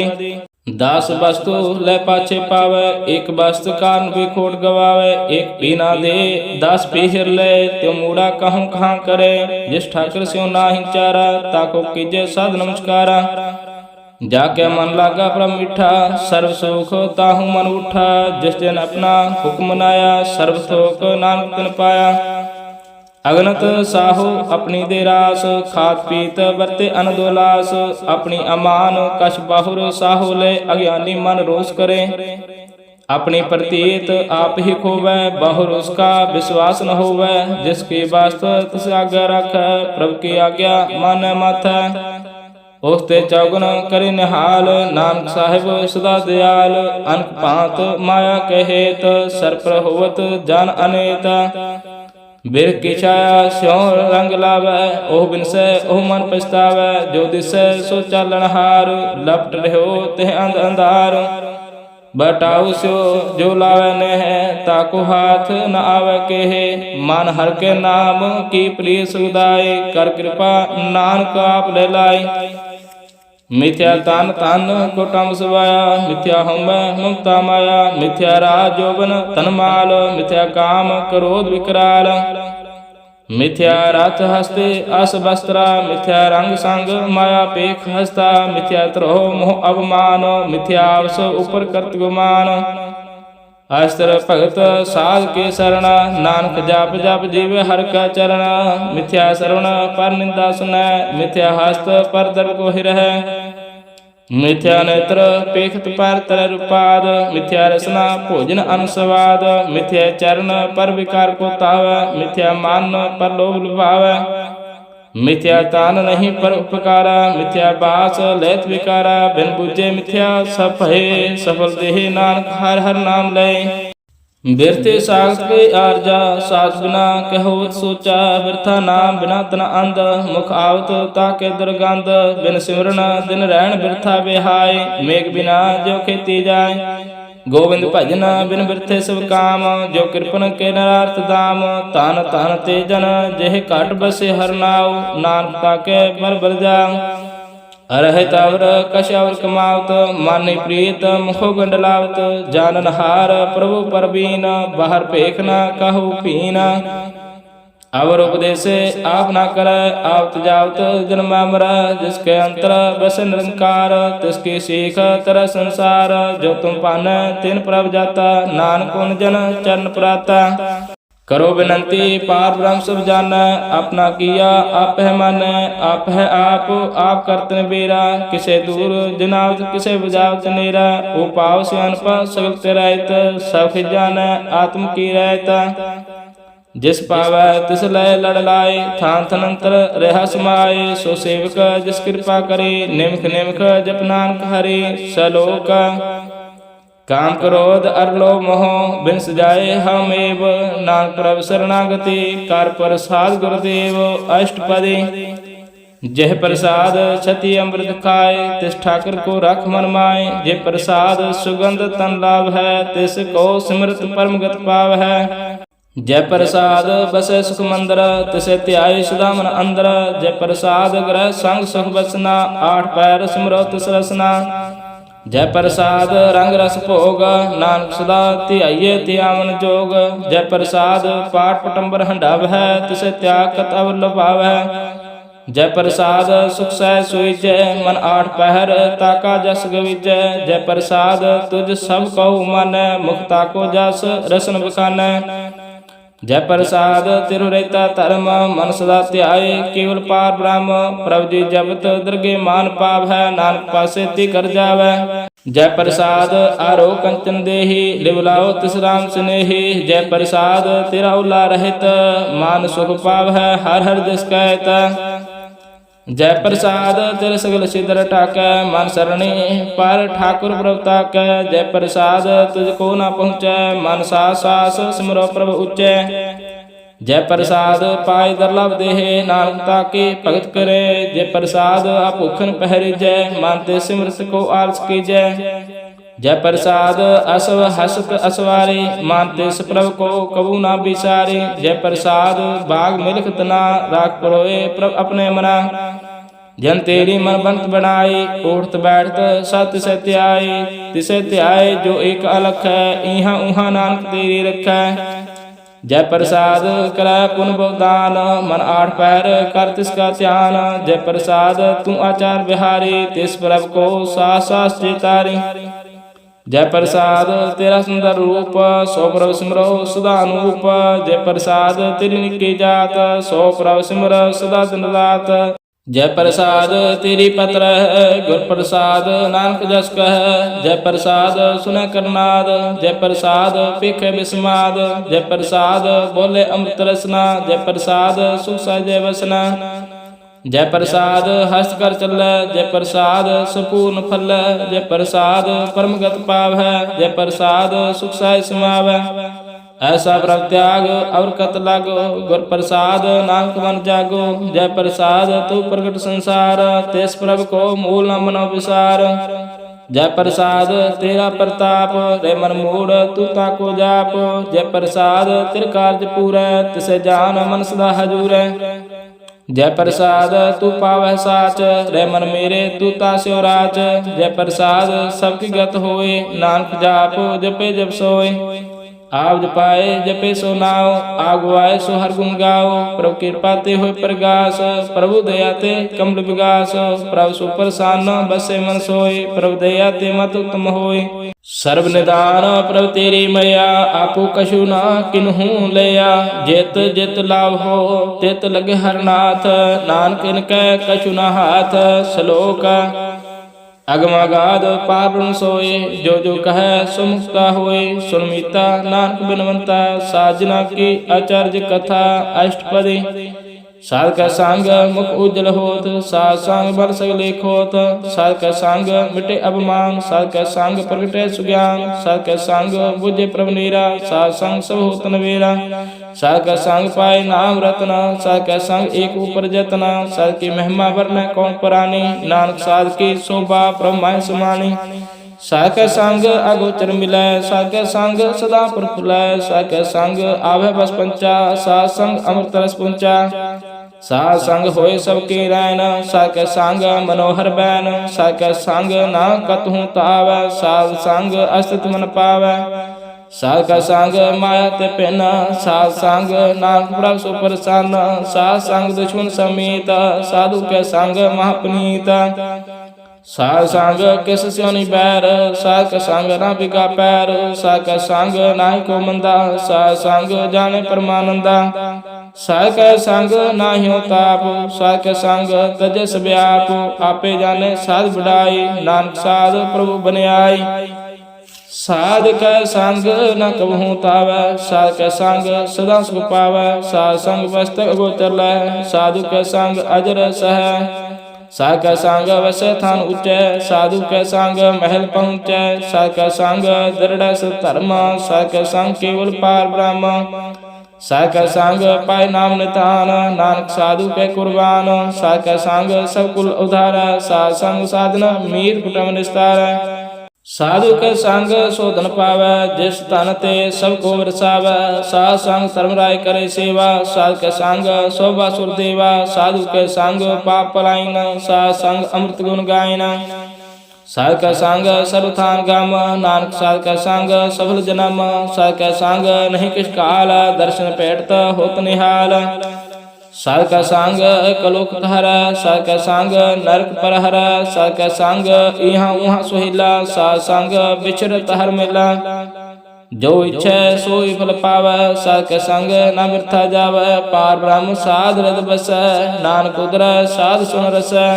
दास वस्तु ले पाछे पावे, एक वस्तु कारण भी खोट गवावे। एक भी ना दे दास पीहर ले, त्यो मूड़ा कहूँ कहाँ करे। जिस ठाकर स्यों नाही चारा, ताको कीजे साध नमस्कारा। जाके मन लागा प्रभ मीठा, सर्व सुख ताहू मन उठा। जिस दिन अपना हुक्म मनाया, सर्व थोक नानक तिन पाया। अगनत साहु अपनी दे रास, खात पीत बरते अनदोलास। अपनी अमान कछ बाहुर साहु ले, अज्ञानी मन रोष करे। अपनी प्रतीत आप ही खोवै, बाहुर उसका विश्वास न होवै। जिसकी वास्तव तिस आज्ञा रखै, प्रभु की आज्ञा मानै माथै। ਉਸ ਤੇ ਚੌਗੁਣ ਕਰਿ ਨਿਹਾਲ। ਨਾਨਕ ਸਾਹਿਬ ਸਦਾ ਦਿਆਲ, ਅਨਕ ਭਾਂਤ ਮਾਇਆ ਕੇ ਹੇਤ। ਸਰਪਰ ਹੋਵਤ ਜਨ ਅਨੇਤ, ਬਿਰਖ ਕੀ ਛਾਇਆ ਸਿਉ ਰੰਗ ਲਾਵੈ। ਉਹ ਬਿਨਸੈ ਉਹ ਮਨ ਪਛਤਾਵੈ, ਜੋ ਦਿਸੈ ਸੋ ਚਾਲਣ ਹਾਰ। ਲਪਟ ਰਹਿਓ ਤਿਹ ਅੰਧ ਅੰਧਾਰ, ਬਟਾਉ ਸਿਓ ਜੋ ਲਾਵੈ ਨਹਿ। ਤਾਕੋ ਹਾਥ ਨ ਆਵੈ ਕੇਹੇ, ਮਨ ਹਰਿ ਕੇ ਨਾਮ ਕੀ ਪ੍ਰੀਤ ਸੁਖਦਾਈ। ਕਰ ਕਿਰਪਾ ਨਾਨਕ ਆਪ ਲੈ ਲਾਈ। ਮਿਥਿਆ ਤਨ ਤਨ ਕੁਟੰਬ ਸਵਾਇਆ, ਮਿਥਿਆ ਹਉਮੈ ਮਮਤਾ ਮਾਇਆ। ਮਿਥਿਆ ਰਾਜ ਜੋਬਨ ਤਨ ਮਾਲ, ਮਿਥਿਆ ਕਾਮ ਕ੍ਰੋਧ ਵਿਕਰਾਲ। ਮਿਥਿਆ ਰਥ ਹਸਤੇ ਅਸ ਬਸਤਰਾ, ਮਿਥਿਆ ਰੰਗ ਸੰਗ ਮਾਇਆ ਪੇਖ ਹਸਤਾ। ਮਿਥਿਆ ਧਰੋਹ ਮੋਹ ਅਵਮਾਨ, ਮਿਥਿਆ ਆਵਸ ਉਪਰ ਕਰਤ ਗੁਮਾਨ। ਅਸਤਰ ਭਗਤ ਸਾਧ ਕੇ ਸਰਣ, ਨਾਨਕ ਜਪ ਜਪ ਜੀਵੇ ਹਰਿ ਕਾ ਚਰਨ। ਮਿਥਿਆ ਸਰਵਣ ਪਰ ਨਿੰਦਾ ਸੁਨੈ, ਮਿਥਿਆ ਹਸਤ ਪਰ ਦਰਦ ਕੋ ਹਿਰਹਿ। ਮਿਥਿਆ ਨੇਤਰ ਪੇਖਤ ਪਰ ਤਰ ਰੁਪਾਦ, ਮਿਥਿਆ ਰਸਨਾ ਭੋਜਨ ਅਨੁਸਵਾਦ। ਮਿਥਿਆ ਚਰਨ ਪਰ ਵਿਕਾਰ ਕੋ ਤਾਵੈ, ਮਿਥਿਆ ਮਨ ਪਰ ਲੋਭ ਲੁਭਾਵੈ। ਮਿਥਿਆ ਤਾਨ ਨਹੀਂ ਪਰ ਉਪਕਾਰਾ, ਮਿਥਿਆ ਬਾਸ ਲੈਤ ਵਿਕਾਰਾ। ਬਿਨ ਬੁਝੇ ਮਿਥਿਆ ਸਭ ਭਏ, ਸਫਲ ਦੇਹ ਨਾਨਕ ਹਰਿ ਹਰਿ ਨਾਮ ਲਏ। ਬਿਰਥੇ ਸਾਖਤ ਕੇ ਆਰਜਾ, ਸਾਖ ਬਿਨਾ ਕਹੋਤ ਸੋਚਾ। ਬਿਰਥਾ ਨਾਮ ਬਿਨਾ ਤਨ ਅੰਧ, ਮੁਖ ਆਵਤ ਤਾਕੇ ਦੁਰਗੰਧ। ਬਿਨ ਸਿਮਰਨ ਦਿਨ ਰਹਿਣ ਬਿਰਥਾ ਵਿਹਾਏ, ਮੇਘ ਬਿਨਾ ਜੋ ਖੇਤੀ ਜਾਏ। ਗੋਬਿੰਦ ਭਜਨ ਬਿਨ ਬਿਰਥੇ ਸਭ ਕਾਮ, ਜੋ ਕਿਰਪਨ ਕੇ ਨਰਾਰਥ ਦਾਮ। ਧਨ ਧਨ ਤੇ ਜਨ ਜਿਹ ਘਟ ਬਸੇ ਹਰਿ ਨਾਉ, ਨਾਨਕ ਤਾਕੇ ਬਰ ਬਰ ਜਾਉ। ਰਹਿਤ ਅਵਰ ਕਛ ਅਵਰ ਕਮਾਵਤ, ਮਾਨਿ ਪ੍ਰੀਤ ਮੁਖੋ ਗੰਡਲਾਵਤ। ਜਾਨਨ ਹਾਰ ਪ੍ਰਭੂ ਪਰਬੀਨ, ਬਾਹਰ ਭੇਖ ਨ ਕਹੂ ਭੀਨ। ਅਵਰ ਉਪਦੇਸੇ ਆਪ ਨਾ ਕਰੈ, ਆਪ ਤਜਾਵਤ ਜਨਮ ਮਰੈ। ਜਿਸ ਕੇ ਅੰਤਰ ਬਸੈ ਨਿਰੰਕਾਰ, ਤਿਸ ਕੀ ਸੀਖ ਤਰੈ ਸੰਸਾਰ। ਜੋ ਤੁਮ ਪਾਨੈ ਤਿਨ ਪ੍ਰਭ ਜਾਤਾ, ਨਾਨਕ ਓਨ ਜਨ ਚਰਨ ਪ੍ਰਾਤਾ। ਕਰੋ ਬਿਨੰਤੀ ਪਾਰ ਬ੍ਰਹਮ ਸਭ ਜਾਣੈ, ਆਪਣਾ ਕੀਆ ਆਪ ਹੈ ਮਾਨੈ। ਆਪ ਹੈ ਆਪ ਆਪ ਕਰਤ ਨਿਬੇਰਾ, ਕਿਸੇ ਦੂਰ ਜਨਾਵਤ ਕਿਸੇ ਬੁਝਾਵਤ ਨੇਰਾ। ਉਹ ਪਾਵ ਸਿਆਣਪ ਸਗਲ ਤੇ ਰਹਿਤ, ਸਭ ਜਾਣੈ ਆਤਮ ਕੀ ਰਹਿਤ। ਜਿਸ ਪਾਵੈ ਤਿਸ ਲੈ ਲੜ ਲਾਏ, ਥਾਨ ਥਨ ਅੰਤਰ ਰਹਿ ਸਮਾਏ। ਸੋ ਸੇਵਕ ਜਿਸ ਕਿਰਪਾ ਕਰੇ, ਨਿਮਖ ਨਿਮਖ ਜਪ ਨਾਨਕ ਹਰਿ। ਸਲੋਕ ਕਾਮ ਕ੍ਰੋਧ ਅਰ ਲੋਭ ਮੋਹ, ਬਿਨ ਸਜਾਏ ਹਮੇਵ। ਨਾਨਕ ਪ੍ਰਭ ਸਰਣਾਗਤੀ, ਕਰ ਪ੍ਰਸਾਦ ਗੁਰਦੇਵ। ਅਸ਼ਟਪਦੀ ਜਿਹ ਪ੍ਰਸਾਦ ਛਤੀ ਅੰਮ੍ਰਿਤ ਖਾਏ, ਤਿਸ ਠਾਕਰ ਕੋ ਰਖ ਮਨ ਮਾਏ। ਜੇ ਪ੍ਰਸਾਦ ਸੁਗੰਧ ਤਨ ਲਾਭ ਹੈ, ਤਿਸ ਕੋ ਸਿਮਰਤ ਪਰਮਗਤ ਪਾਵ ਹੈ। ਜੈ ਪ੍ਰਸਾਦ ਬਸੈ ਸੁਖ ਮੰਦਰ, ਤਿਸੈ ਧਿਆਏ ਸਦਾ ਮਨ ਅੰਦਰ। ਜੈ ਪ੍ਰਸਾਦ ਗ੍ਰਹਿ ਸੰਗ ਸੁਖ ਬਸਨਾ, ਆਠ ਪੈਰ ਸਿਮਰੋ ਤਿਸ ਰਸਨਾ। ਜੈ ਪ੍ਰਸਾਦ ਰੰਗ ਰਸ ਭੋਗ, ਨਾਨਕ ਸਦਾ ਧਿਆਈਏ ਧਿਆਵਨ ਜੋਗ। ਜੈ ਪ੍ਰਸਾਦ ਪਾਠ ਪਟੰਬਰ ਹੰਡਾਵ ਹੈ, ਤਿਸੈ ਤਿਆਗ ਕਤ ਅਵਰ ਲਭਾਵੈ। ਜੈ ਪ੍ਰਸਾਦ ਸੁਖ ਸਹਿ ਸੁਈਜੈ, ਮਨ ਆਠ ਪਹਿਰ ਤਾਕਾ ਜਸ ਗਵੀਜੈ। ਜੈ ਪ੍ਰਸਾਦ ਤੁਝ ਸਭ ਕਉ ਮਾਨੈ, ਮੁਖ ਤਾਕੋ ਜਸ ਰਸਨ ਬਖਾਨੈ। ਜੈ ਪ੍ਰਸਾਦ ਤਿਰੁ ਰਹਿਤਾ ਧਰਮ, ਮਨ ਸਦਾ ਧਿਆਏ ਕੇਵਲ ਪਾਰ ਬ੍ਰਹਮ। ਪ੍ਰਭ ਜੀ ਜਪਤ ਦਰਗੇ ਮਾਨ ਪਾਵ ਹੈ, ਨਾਨਕ ਪਾਸੇ ਤੀ ਕਰ ਜਾਵੈ। ਜੈ ਪ੍ਰਸਾਦ ਆਰੋ ਕੰਚਨ ਦੇਹੀ, ਲਿਵ ਲਾਓ ਤਿਸ ਰਾਮ ਸਨੇਹੀ। ਜੈ ਪ੍ਰਸਾਦ ਤੇਰਾ ਉਲਾ ਰਹਿਤ, ਮਾਨ ਸੁਖ ਪਾਵ ਹੈ ਹਰ ਹਰ ਜਿਸ ਕਹਿਤ। ਜੈ ਪ੍ਰਸਾਦ ਤਿਰ ਸਗਲ ਸਿਦਰ ਟਾਕੈ, ਮਨ ਸਰਣੀ ਪਰ ਠਾਕੁਰ ਪ੍ਰਭ ਤਾਕੈ। ਜੈ ਪ੍ਰਸਾਦ ਤੁਝ ਕੋ ਨਾ ਪਹੁੰਚੈ, ਮਨ ਸਾਸ ਸਾਸ ਸਿਮਰੋ ਪ੍ਰਭ ਉਚੈ। ਜੈ ਪ੍ਰਸਾਦ ਪਾਇ ਦਰਲਭ ਦੇਹ, ਨਾਨਕ ਤਾਕੇ ਭਗਤ ਕਰੇ। ਜੈ ਪ੍ਰਸਾਦ ਆਪੁਖਨ ਪਹਿਰੀਜੈ, ਮਨ ਤੇ ਸਿਮਰਤ ਕੋ ਆਲਸ ਕੀਜੈ। ਜੈ ਪ੍ਰਸਾਦ ਅਸਵ ਹਸਤ ਅਸਵਾਰੇ, ਮਨ ਤਿਸ ਪ੍ਰਭ ਕੋ ਕਬੂ ਨਾ ਵਿਸਾਰੇ। ਜੈ ਪ੍ਰਸਾਦ ਬਾਗ ਮਿਲਖਤ ਨਾ, ਰਾਖ ਪਰੋਏ ਪ੍ਰਭ ਆਪਣੇ ਮਨਾ। ਜਨ ਤੇਰੀ ਮਨ ਬੰਤ ਬਣਾਈ, ਉਠਤ ਬੈਠਤ ਸਤ ਤਿਸੈ ਧਿਆਏ। ਤਿਸੈ ਧਿਆਏ ਜੋ ਏਕ ਅਲਖ ਹੈ, ਇਹਾਂ ਉਹਾਂ ਨਾਨਕ ਤੇਰੀ ਰਖੈ। ਜੈ ਪ੍ਰਸਾਦ ਕਰੈ ਪੁਨ ਬਵਦਾਨ, ਮਨ ਆਠ ਪਹਿਰ ਕਰ ਤਿਸ ਕਾ ਧਿਆਨ। ਜੈ ਪ੍ਰਸਾਦ ਤੂੰ ਆਚਾਰ ਬਿਹਾਰੀ, ਤਿਸ ਪ੍ਰਭ ਕੋ ਸਾਸ ਸਾਸ ਚੇਤਾਰੀ। ਜੈ ਪ੍ਰਸਾਦ ਤੇਰਾ ਸੁੰਦਰ ਰੂਪ, ਸੋ ਪ੍ਰਭ ਸਿਮਰੋ ਸਦਾ ਅਨੂਪ। ਜੈ ਪ੍ਰਸਾਦ ਤੇਰੀ ਨਿੱਕੀ ਜਾਤ, ਸੋ ਪ੍ਰਭ ਸਿਮਰ ਸਦਾ ਦਿਨ ਰਾਤ। ਜੈ ਪ੍ਰਸਾਦ ਤੇਰੀ ਪਤ ਰਹਿ, ਗੁਰ ਪ੍ਰਸਾਦ ਨਾਨਕ ਜਸ ਕਹਿ। ਜੈ ਪ੍ਰਸਾਦ ਸੁਨੈ ਕਰਨਾਦ, ਜੈ ਪ੍ਰਸਾਦ ਪੇਖੈ ਬਿਸਮਾਦ। ਜੈ ਪ੍ਰਸਾਦ ਬੋਲੇ ਅੰਮ੍ਰਿਤ ਰਸਨਾ, ਜੈ ਪ੍ਰਸਾਦ ਸੁਖ ਸਹਜੈ ਵਸਨਾ। जय प्रसाद हस्त कर चल, जय प्रसाद संपूर्ण फल, जय प्रसाद परमगत पावै, जय प्रसाद सुख साय समावै। ऐसा ब्रह्म त्याग और कत लागो, गुर प्रसाद नानक मन जागो। जय प्रसाद तू प्रगट संसार, तेस प्रभ को मूल न मनो विसार। जय प्रसाद तेरा प्रताप, रे मन मूड तू ताको जाप। जय प्रसाद तिर कार्य पूरै, तिसे जान मन सदा हजूरै। जय प्रसाद तू पावै साच, रे मन मेरे तू तास्यो राच। जय प्रसाद सबकी गत होए, नानक जाप जपे जप सोए। आप जपाए जपे सो नाओ, आगुआए सो हर गुण गाओ। प्रभु कृपा ते होए प्रगास, प्रभु दया ते कमल विगास। प्रभु सुप्रसन्न बसे मन सोए, प्रभु दया ते मत उत्तम होए। सर्व निदान प्रभु तेरी मैया, आपो कछु ना किन्हू लया। जित जित लाभ हो तित लगे हरनाथ, नानक इनकै कछु ना हाथ। श्लोक अगमागाध पावन सोए, जो जो कह सो मुक्ता होए। सुनमीता नानक बिनवंता, साजना की आचार्य कथा। अष्टपदी साध का संग मुख उज्जवल होत, साध संग बल सगले खोत। साध का संग मिटे अभिमान, साध का संग प्रगटे सुज्ञान। साध का संग बुझे प्रभु नीरा, साध संग सब होत नवेरा। साध का संग पाए नाम रत्न, साध का संग एक ऊपर जतना। साध की महिमा वर्ण कौन पुरानी, नानक साध की शोभा ब्रह्मा समानी। साध का संग अगोचर मिलै, साध का संग सदा प्रफुल्लै। साध का संग आभय बस पंचा, साध संग अमृत रस पुंचा। साध संग होए सबके रैन, साध का संग मनोहर बैन। साध का संग ना कतहु तावै, साध संग अस्तित्व मन पावै। साध का संग माया ते पिन, साध संग नानक प्रभु सो प्रसन्न। साध संग दुश्मन समेत, साधु के संग महापुनीत। साध संग किस स्योनि बैर, साध का संग ना बिका पैर। साध का संग नाहि को मंदा, साध संग जाने परमानंदा। साध का संग नाहियो ताप, साध का संग तजे सब व्याप। आपे जाने साध बढ़ाई, नानक साध प्रभु बन आई। साध का संग न कबहू तावै, साध का संग सदा सुख पावै। साध संग वस्तक गोचर लहै, साधु का संग अजर सहै। साध का संग वस थान ऊंचे, साधु का संग महल पहुँचे। साध का संग दृढ़ धर्म, साध का संग केवल पार ब्रह्म। साध का संग पाए नाम नितान, नानक साधु के कुर्बान। साध का संग सब कुल उधार, साध संग साधना मीत कुटुंब निस्तार। साधु के संग शोधन पावै, जिस तन ते सबको बरसावै। साध संग धर्मराय करे सेवा, साध के संग शोभा सुर देवा। साधु के संग पाप पलायन, साध संग अमृत गुण गायन। साध का संग सर्वथान गम, नानक साध का संग सफल जन्म। साध का संग नहीं किस काल, दर्शन पेटत होत निहाल। साध का संग कलोक हर, साध का संग नरक पर हर। साध का संग यहाँ उहाँ सोहिला, साध संग बिछड़त हर मिला। जो इच्छा सोई फल पावै, साध का संग न वृथा जावै। पार ब्रह्म साध हृदय बसै, नानक उदरै साध सुन रसै।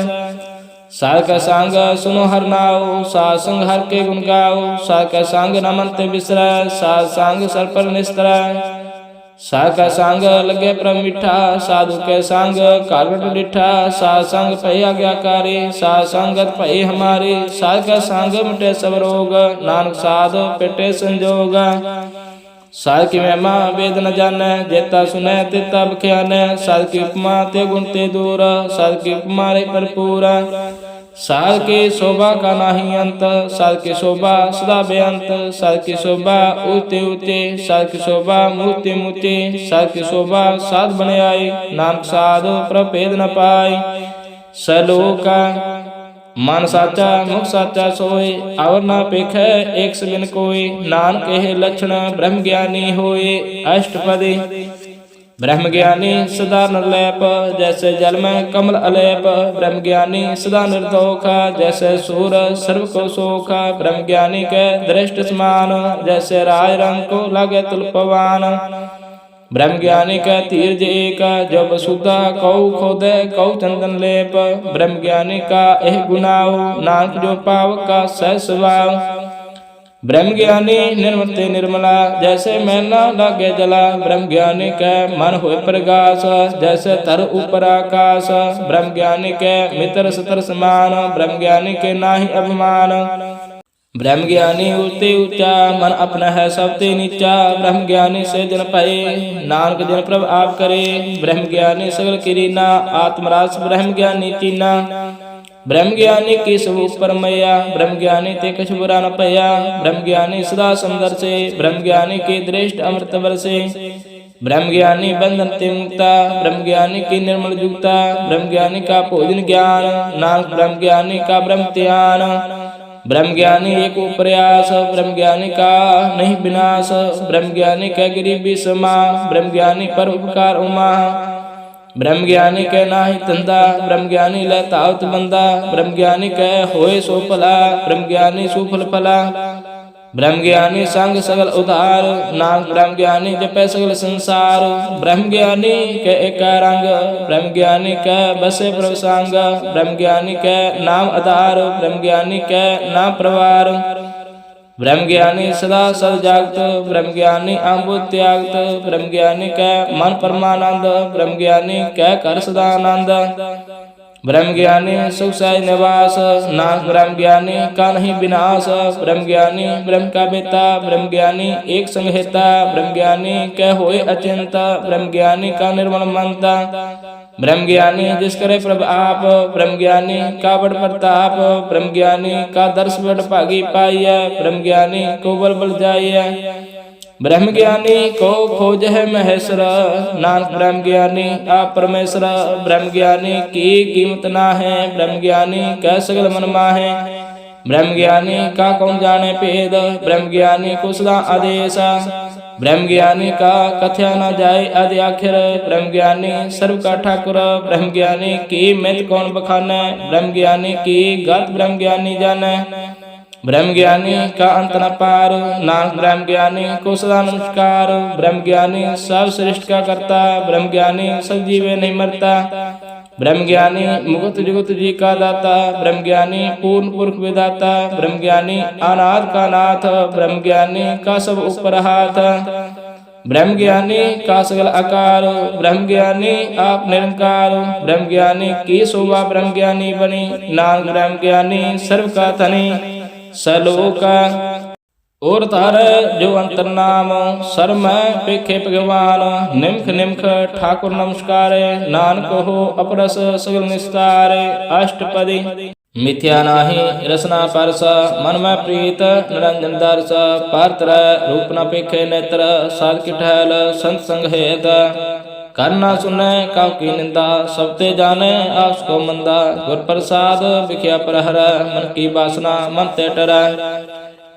साध का संग सुनो हर नाओ, साध संग हर के गुण गाओ। साध का संग न मन ते बिसरै, साध संग सर पर निस्तरै। साध का संग लगे प्रभ मीठा, साधु के संग कालगट डिठा। साध संग पै आज्ञाकारी, साध संगत पै हमारी। साध का संग मिटे सब रोग, नानक साध पेटे संजोग। साध की महिमा वेद न जानै, जेता सुनै तेता बख्यानै। साध की उपमा ते गुण ते दूर, साध की उपमा रे भरपूर। साध की शोभा का नाही अंत, साध की शोभा सदा बेअंत। साध की शोभा ऊंचे ऊंचे, साध की शोभा मूर्ति मूर्ति। साध की शोभा साध बन आई, नानक साध प्रभेद न पाई। सलोक मन साचा मुख साचा सोए, और न पेखै एक सबिन कोई। नानक हे लक्षण ब्रह्म ज्ञानी होए। अष्टपदी ब्रह्म ज्ञानी सदा निर्लेप, जैसे जल में कमल अलेप। ब्रह्म ज्ञानी सदा निर्दोख, जैसे सूर सर्व को सोख। ब्रह्म ज्ञानी के दृष्ट समान, जैसे राज रंग को लगे तुलपवान। ब्रह्म ज्ञानी का तीर्थ एक, जो वसुधा कौ खोदे कौ चंदन लेप। ब्रह्म ज्ञानी का एह गुनाओ, नानक जो पाव का सह स्वभाव। ब्रह्म ज्ञानी निर्मल ते निर्मला, जैसे मैना लागे जला। ब्रह्म ज्ञानी कै मन होए प्रगास, जैसे तर ऊपर आकाश। ब्रह्म ज्ञानी कै मित्र सतर समान, ब्रह्म ज्ञानी के नाहि अभिमान। ब्रह्म ज्ञानी ऊते ऊंचा, मन अपना है सबते नीचा। ब्रह्म ज्ञानी से जन पाए, नानक जन प्रभ आप करे। ब्रह्म ज्ञानी सगल किरीना, आत्मरास ब्रह्म ज्ञानी तीना। ब्रह्म ज्ञानी की सब ऊपर मैया, ब्रह्म ज्ञानी ते कछ बुरा न पया। ब्रह्म ज्ञानी सदा सुंदर से, ब्रह्म ज्ञानी के दृष्ट अमृत बरसे। ब्रह्म ज्ञानी बंधन ते मुक्ता, ब्रह्म ज्ञानी की निर्मल जुक्ता। ब्रह्म ज्ञानी का भोजन ज्ञान, नानक ब्रह्म ज्ञानी का ब्रह्म ध्यान। ब्रह्म ज्ञानी एक प्रयास, ब्रह्म ज्ञानी का नहीं विनाश। ब्रह्म ज्ञानी का गरीबी समा, ब्रह्म ज्ञानी पर उपकार उमा। ब्रह्म ज्ञानी कै नाहि धंधा, ब्रह्म ज्ञानी लहता आवत बंदा। ब्रह्म ज्ञानी कै होए सो भला, ब्रह्म ज्ञानी सुफल फला। ब्रह्म ज्ञानी संग सगल उधार, नानक ब्रह्म ज्ञानी जपै सगल संसार। ब्रह्म ज्ञानी कै एक रंग, ब्रह्म ज्ञानी कै बसे प्रभ संग। ब्रह्म ज्ञानी कै नाम आधार, ब्रह्म ज्ञानी कै नाम प्रवार। ब्रह्म ज्ञानी सदा सद जागत, ब्रह्म ज्ञानी अम्बुद त्यागत। ब्रह्म ज्ञानी कै मन परमानंद, ब्रह्म ज्ञानी कै कर सदा आनंद। ब्रह्म ज्ञानी सुख सहज निवास, नानक ब्रह्म ज्ञानी का नहीं विनाश। ब्रह्म ज्ञानी ब्रह्म का बेता, ब्रह्म ज्ञानी एक संग हेता। ब्रह्म ज्ञानी कै होए अचिंत, ब्रह्म ज्ञानी का निर्मल मनता। ब्रह्म ज्ञानी जिस करे प्रभ आप, ब्रह्म ज्ञानी का बड़ प्रताप। ब्रह्म ज्ञानी का दर्श बड़ भागी पाइय, ब्रह्म ज्ञानी को बल बल जाइय। ब्रह्म ज्ञानी को खोज है महेश्वर, नानक ब्रह्म ज्ञानी आप परमेश्वर। ब्रह्म ज्ञानी की कीमत ना है, ब्रह्म ज्ञानी कै सगल मन माहे। ब्रह्म ज्ञानी का कौन जाने भेद, ब्रह्म ज्ञानी को सदा आदेश। ब्रह्म ज्ञानी का कथया न जाए आदि आखिर, ब्रह्म ज्ञानी सर्व का ठाकुर। ब्रह्म ज्ञानी की मित कौन बखाने, ब्रह्म ज्ञानी की गत ब्रह्म ज्ञानी जाने। ब्रह्म ज्ञानी का अंत न पार, नानक ब्रह्म ज्ञानी को सदा नमस्कार। ब्रह्म ज्ञानी सब सृष्टि का करता, ब्रह्म ज्ञानी सब जीवे नहीं मरता। ब्रह्म ज्ञानी मुकुत जुगत जी का दाता, ब्रह्म ज्ञानी पूर्ण पुरुष विदाता। ब्रह्म ज्ञानी अनाथ का नाथ, ब्रह्म ज्ञानी का सब ऊपर हाथ। ब्रह्म ज्ञानी का सगल आकार, ब्रह्म ज्ञानी आप निरंकार। ब्रह्म ज्ञानी की शोभा ब्रह्म ज्ञानी बनी, नानक ब्रह्म ज्ञानी सर्व का धनी। सलोक और तार जो अंतर नाम, सर में पेखे भगवान। निम्ख निम्ख ठाकुर नमस्कार, नानक हो अपरस सगल निस्तार। अष्टपदी मिथ्या नाही रसना परस, मन में प्रीत निरंजन दर्श। पात्र रूप न पेखे नेत्र, साध की ठहल संत संग हेत। करना सुने काहू की निंदा, सबते जाने आपस को मंदा। गुर प्रसाद विख्या प्रहर, मन की वासना मन ते टरै।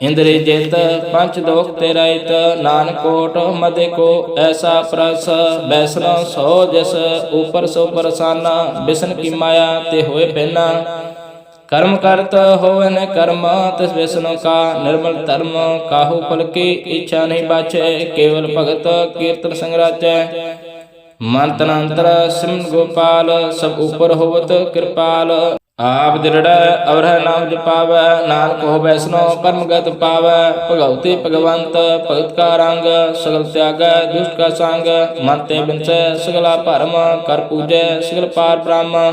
इंद्रिय जित पंच दोख ते रहित, नानक कोट मध्य को ऐसा प्रस। वैष्णव सो जस ऊपर सो परसाना, बिसन की माया ते होए बिना। कर्म करत होवे न कर्म, तिस वैष्णव का निर्मल धर्म। काहू फल की इच्छा नहीं बाछे, केवल भगत कीर्तन संग राचै। मन तन अंतर सिमन गोपाल, सब ऊपर होवत कृपाल। आप दृढ़ अवरह नाम जपावै, नानक हो वैष्णव परम गत पावै। भगवती भगवंत भगत का रंग, सगल त्याग दुष्ट का संग। मन ते बिनसै सगला भरम, कर पूजै सगल पार ब्रह्म।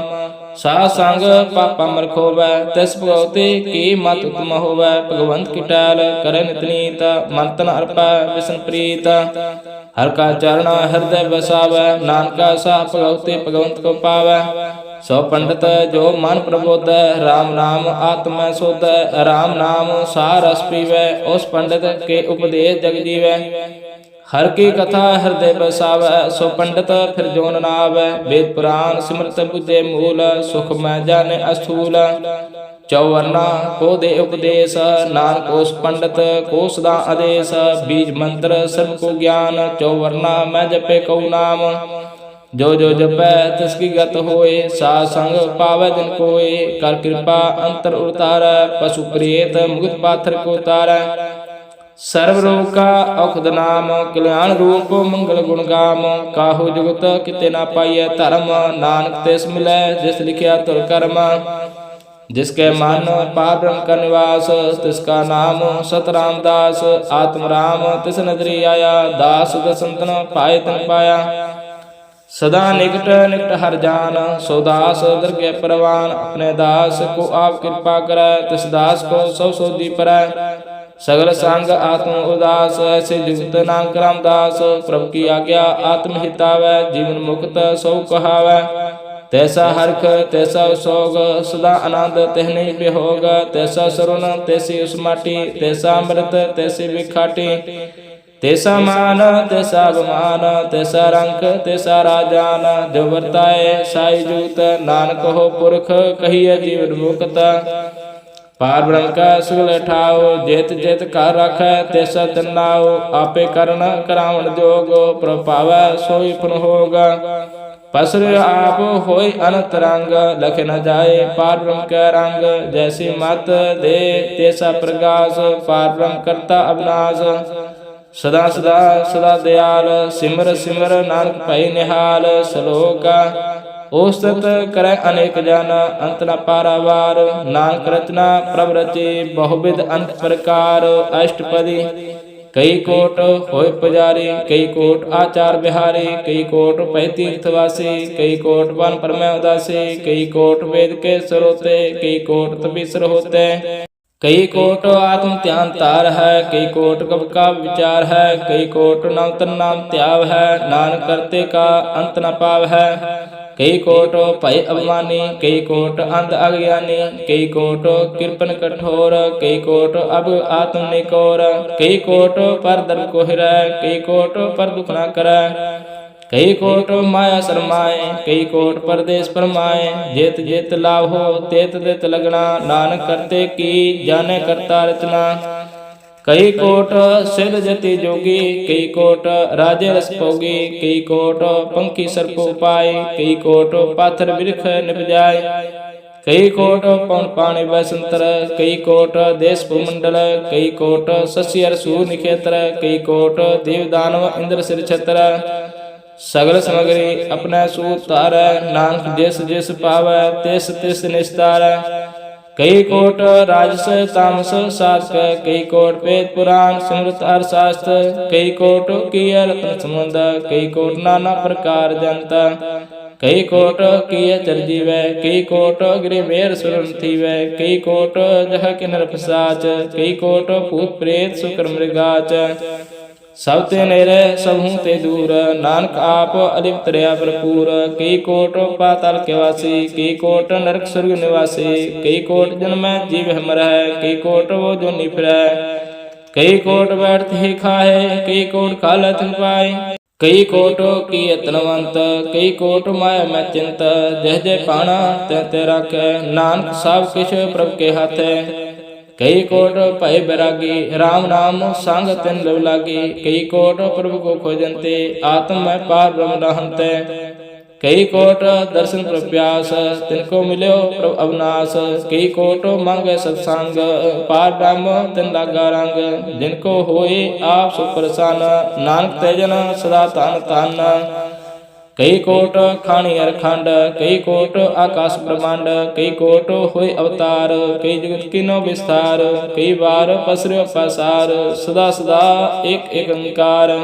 साध संग पापा मर खोवै, तिस भगवती की मत उत्तम होवै। भगवंत की टहल करे नित नीत, मन तन अर्पै विष्णु प्रीत। हर का चरण हृदय बसावै, नानका सा भगवती भगवंत को पावै। सो पंडित जो मन प्रबोध, राम नाम आत्मा शोध। राम नाम सार रस पीवै, उस पंडित के उपदेश जग जीवै। हर की कथा हृदय बसावै, सो पंडित फिर जोन न आवै। वेद पुराण सिमरत बुझे मूल, सुख में जाने अस्थूल। चौवर्णा को दे उपदेश, नानक उस पंडित को सदा आदेश। बीज मंत्र सर्व को ज्ञान, चौवर्णा मैं जपे कऊ नाम। जो जो जपै तिसकी गत होए, साध संग पावै दिन कोय। कर कृपा अंतर उतारै, पशु प्रेत मुगत पाथर को तारै। सर्व रोग का औखद नाम, कल्याण रूप मंगल गुण गाम। काहू जुगत किते ना पाइय धर्म, नानक तिस मिलै जिस लिखिया तुर कर्म। जिसके मन पार ब्रह्म का निवास, तिसका नाम सत रामदास। आत्म राम तिस नगरी आया, दास दसंतन पाए तन पाया। सदा निकट निकट हर जान, सो दास दरगे परवान। अपने दास को आप कृपा करे, तिस दास को सौ सोधी परै। सगल संग आत्म उदास, ऐसे जुगत नानक रामदास। प्रभु की आज्ञा आत्म हितावै, जीवन मुक्त सौ कहावै। तैसा हरख तैसा सोग, सदा आनंद तह नहीं बेहोग। तैसा सरुण तैसी उस माटी, तैसा अमृत तैसी बिखाटी। तैसा मान तैसा अभिमान, तैसा रंक तैसा राजान। जो वर्ताए साई जूत, नानक हो पुरख कहिए जीवन मुक्त। पार ब्रह्म का सगल ठाओ, जेत जेत कर रख तैसा तन्नाओ। आपे करण करावण जोग, प्रभावै सोई पुन होगा। पसर आप होय अनंत रंग, लख न जाए पार ब्रह्म का रंग। जैसी मत दे तैसा प्रकाश, पार ब्रह्म करता अविनाश। सदा सदा सदा दयाल, सिमर सिमर नानक भई निहाल। सलोक ओसत करे अनेक जन, अंत न पारावार। नानक रचना प्रभ रचे, बहुविध अनेक प्रकार। अष्टपदी कई कोट होय पुजारी, कई कोट आचार बिहारी। कई कोट पै तीर्थवासी, कई कोट वन परमै उदासी। कई कोट वेद के सरोते, कई कोट तपीसर होते। कई कोट आत्म ध्यान तार है, कई कोट कब का विचार है। कई कोट नवतन नाम त्याग है, नानक करते का अंत न पाव है। कई कोट भय अभिमानी, कई कोट अंध अज्ञानी। कई कोट कृपन कठोर, कई कोट अब आत्म निकोर। कई कोट पर दर्प को हिरै, कई कोट पर दुख न करै। कई कोट माया शरमाए, कई कोट परदेश परमाए। जेत जेत लाभ हो तेत तेत लगना, नानक करते की जाने करता रचना। कई कोट सिद्ध जति जोगी, कई कोट राजे रस भोगी। कई कोट पंखी सर्प उपाय, कई कोट पाथर बिरख निपजाय। कई कोट पवन पानी वैसंतर, कई कोट देश भूमंडल। कई कोट शशि अर सूर्य निखेत्र, कई कोट देव दानव इंद्र सिर छत्र। सगल समग्री अपने सूत तारै, नानक जिस जिस पावै तिस तिस निस्तारै। कई कोट राजस तामस साधक, कई कोट वेद पुराण सिमरत हर शास्त्र। कई कोट किए रत्न समुंद, कई कोट नाना प्रकार जनता। कई कोट किए चर जीवै, कई कोट गिरि मेर सुरन थीवै। कई कोट जह किन्नर पिशाच, कई कोट भूत प्रेत सुकर मृगाच। सब ते नेरे सबहू ते दूर, नानक आप अलिप्त रहा भरपूर। कई कोट पाताल के वासी, कई कोट नरक स्वर्ग निवासी। कई कोट जन्म जीव मरै, कई कोट वो जो निफरै। कई कोट बैठत ही खाए, कई कोट खालत पाए। कई कोट की यत्नवंत, कई कोट माया मैं चिंत। जह जय पाना तह ते राखै, नानक सब किछ प्रभ के हाथै। कई कोट भय बैरागी, राम नाम संग तिन लव लागी। कई कोट प्रभु को खोजंते, आत्म में पार ब्रह्म रहंते। कई कोट दर्शन प्रप्यास, तिनको मिलो प्रभु अविनाश। कई कोट मांगे सत्संग, पार ब्रह्म तिन लागा रंग। जिनको होए आप सुप्रसन्न, नानक तेजन सदा तन तन। कई कोट खानी अरखंड, कई कोट आकाश ब्रह्मांड। कई कोट होय अवतार, कई जुगत किनो विस्तार। कई बार पसर्यो पसार, सदा सदा एक एक ओंकार।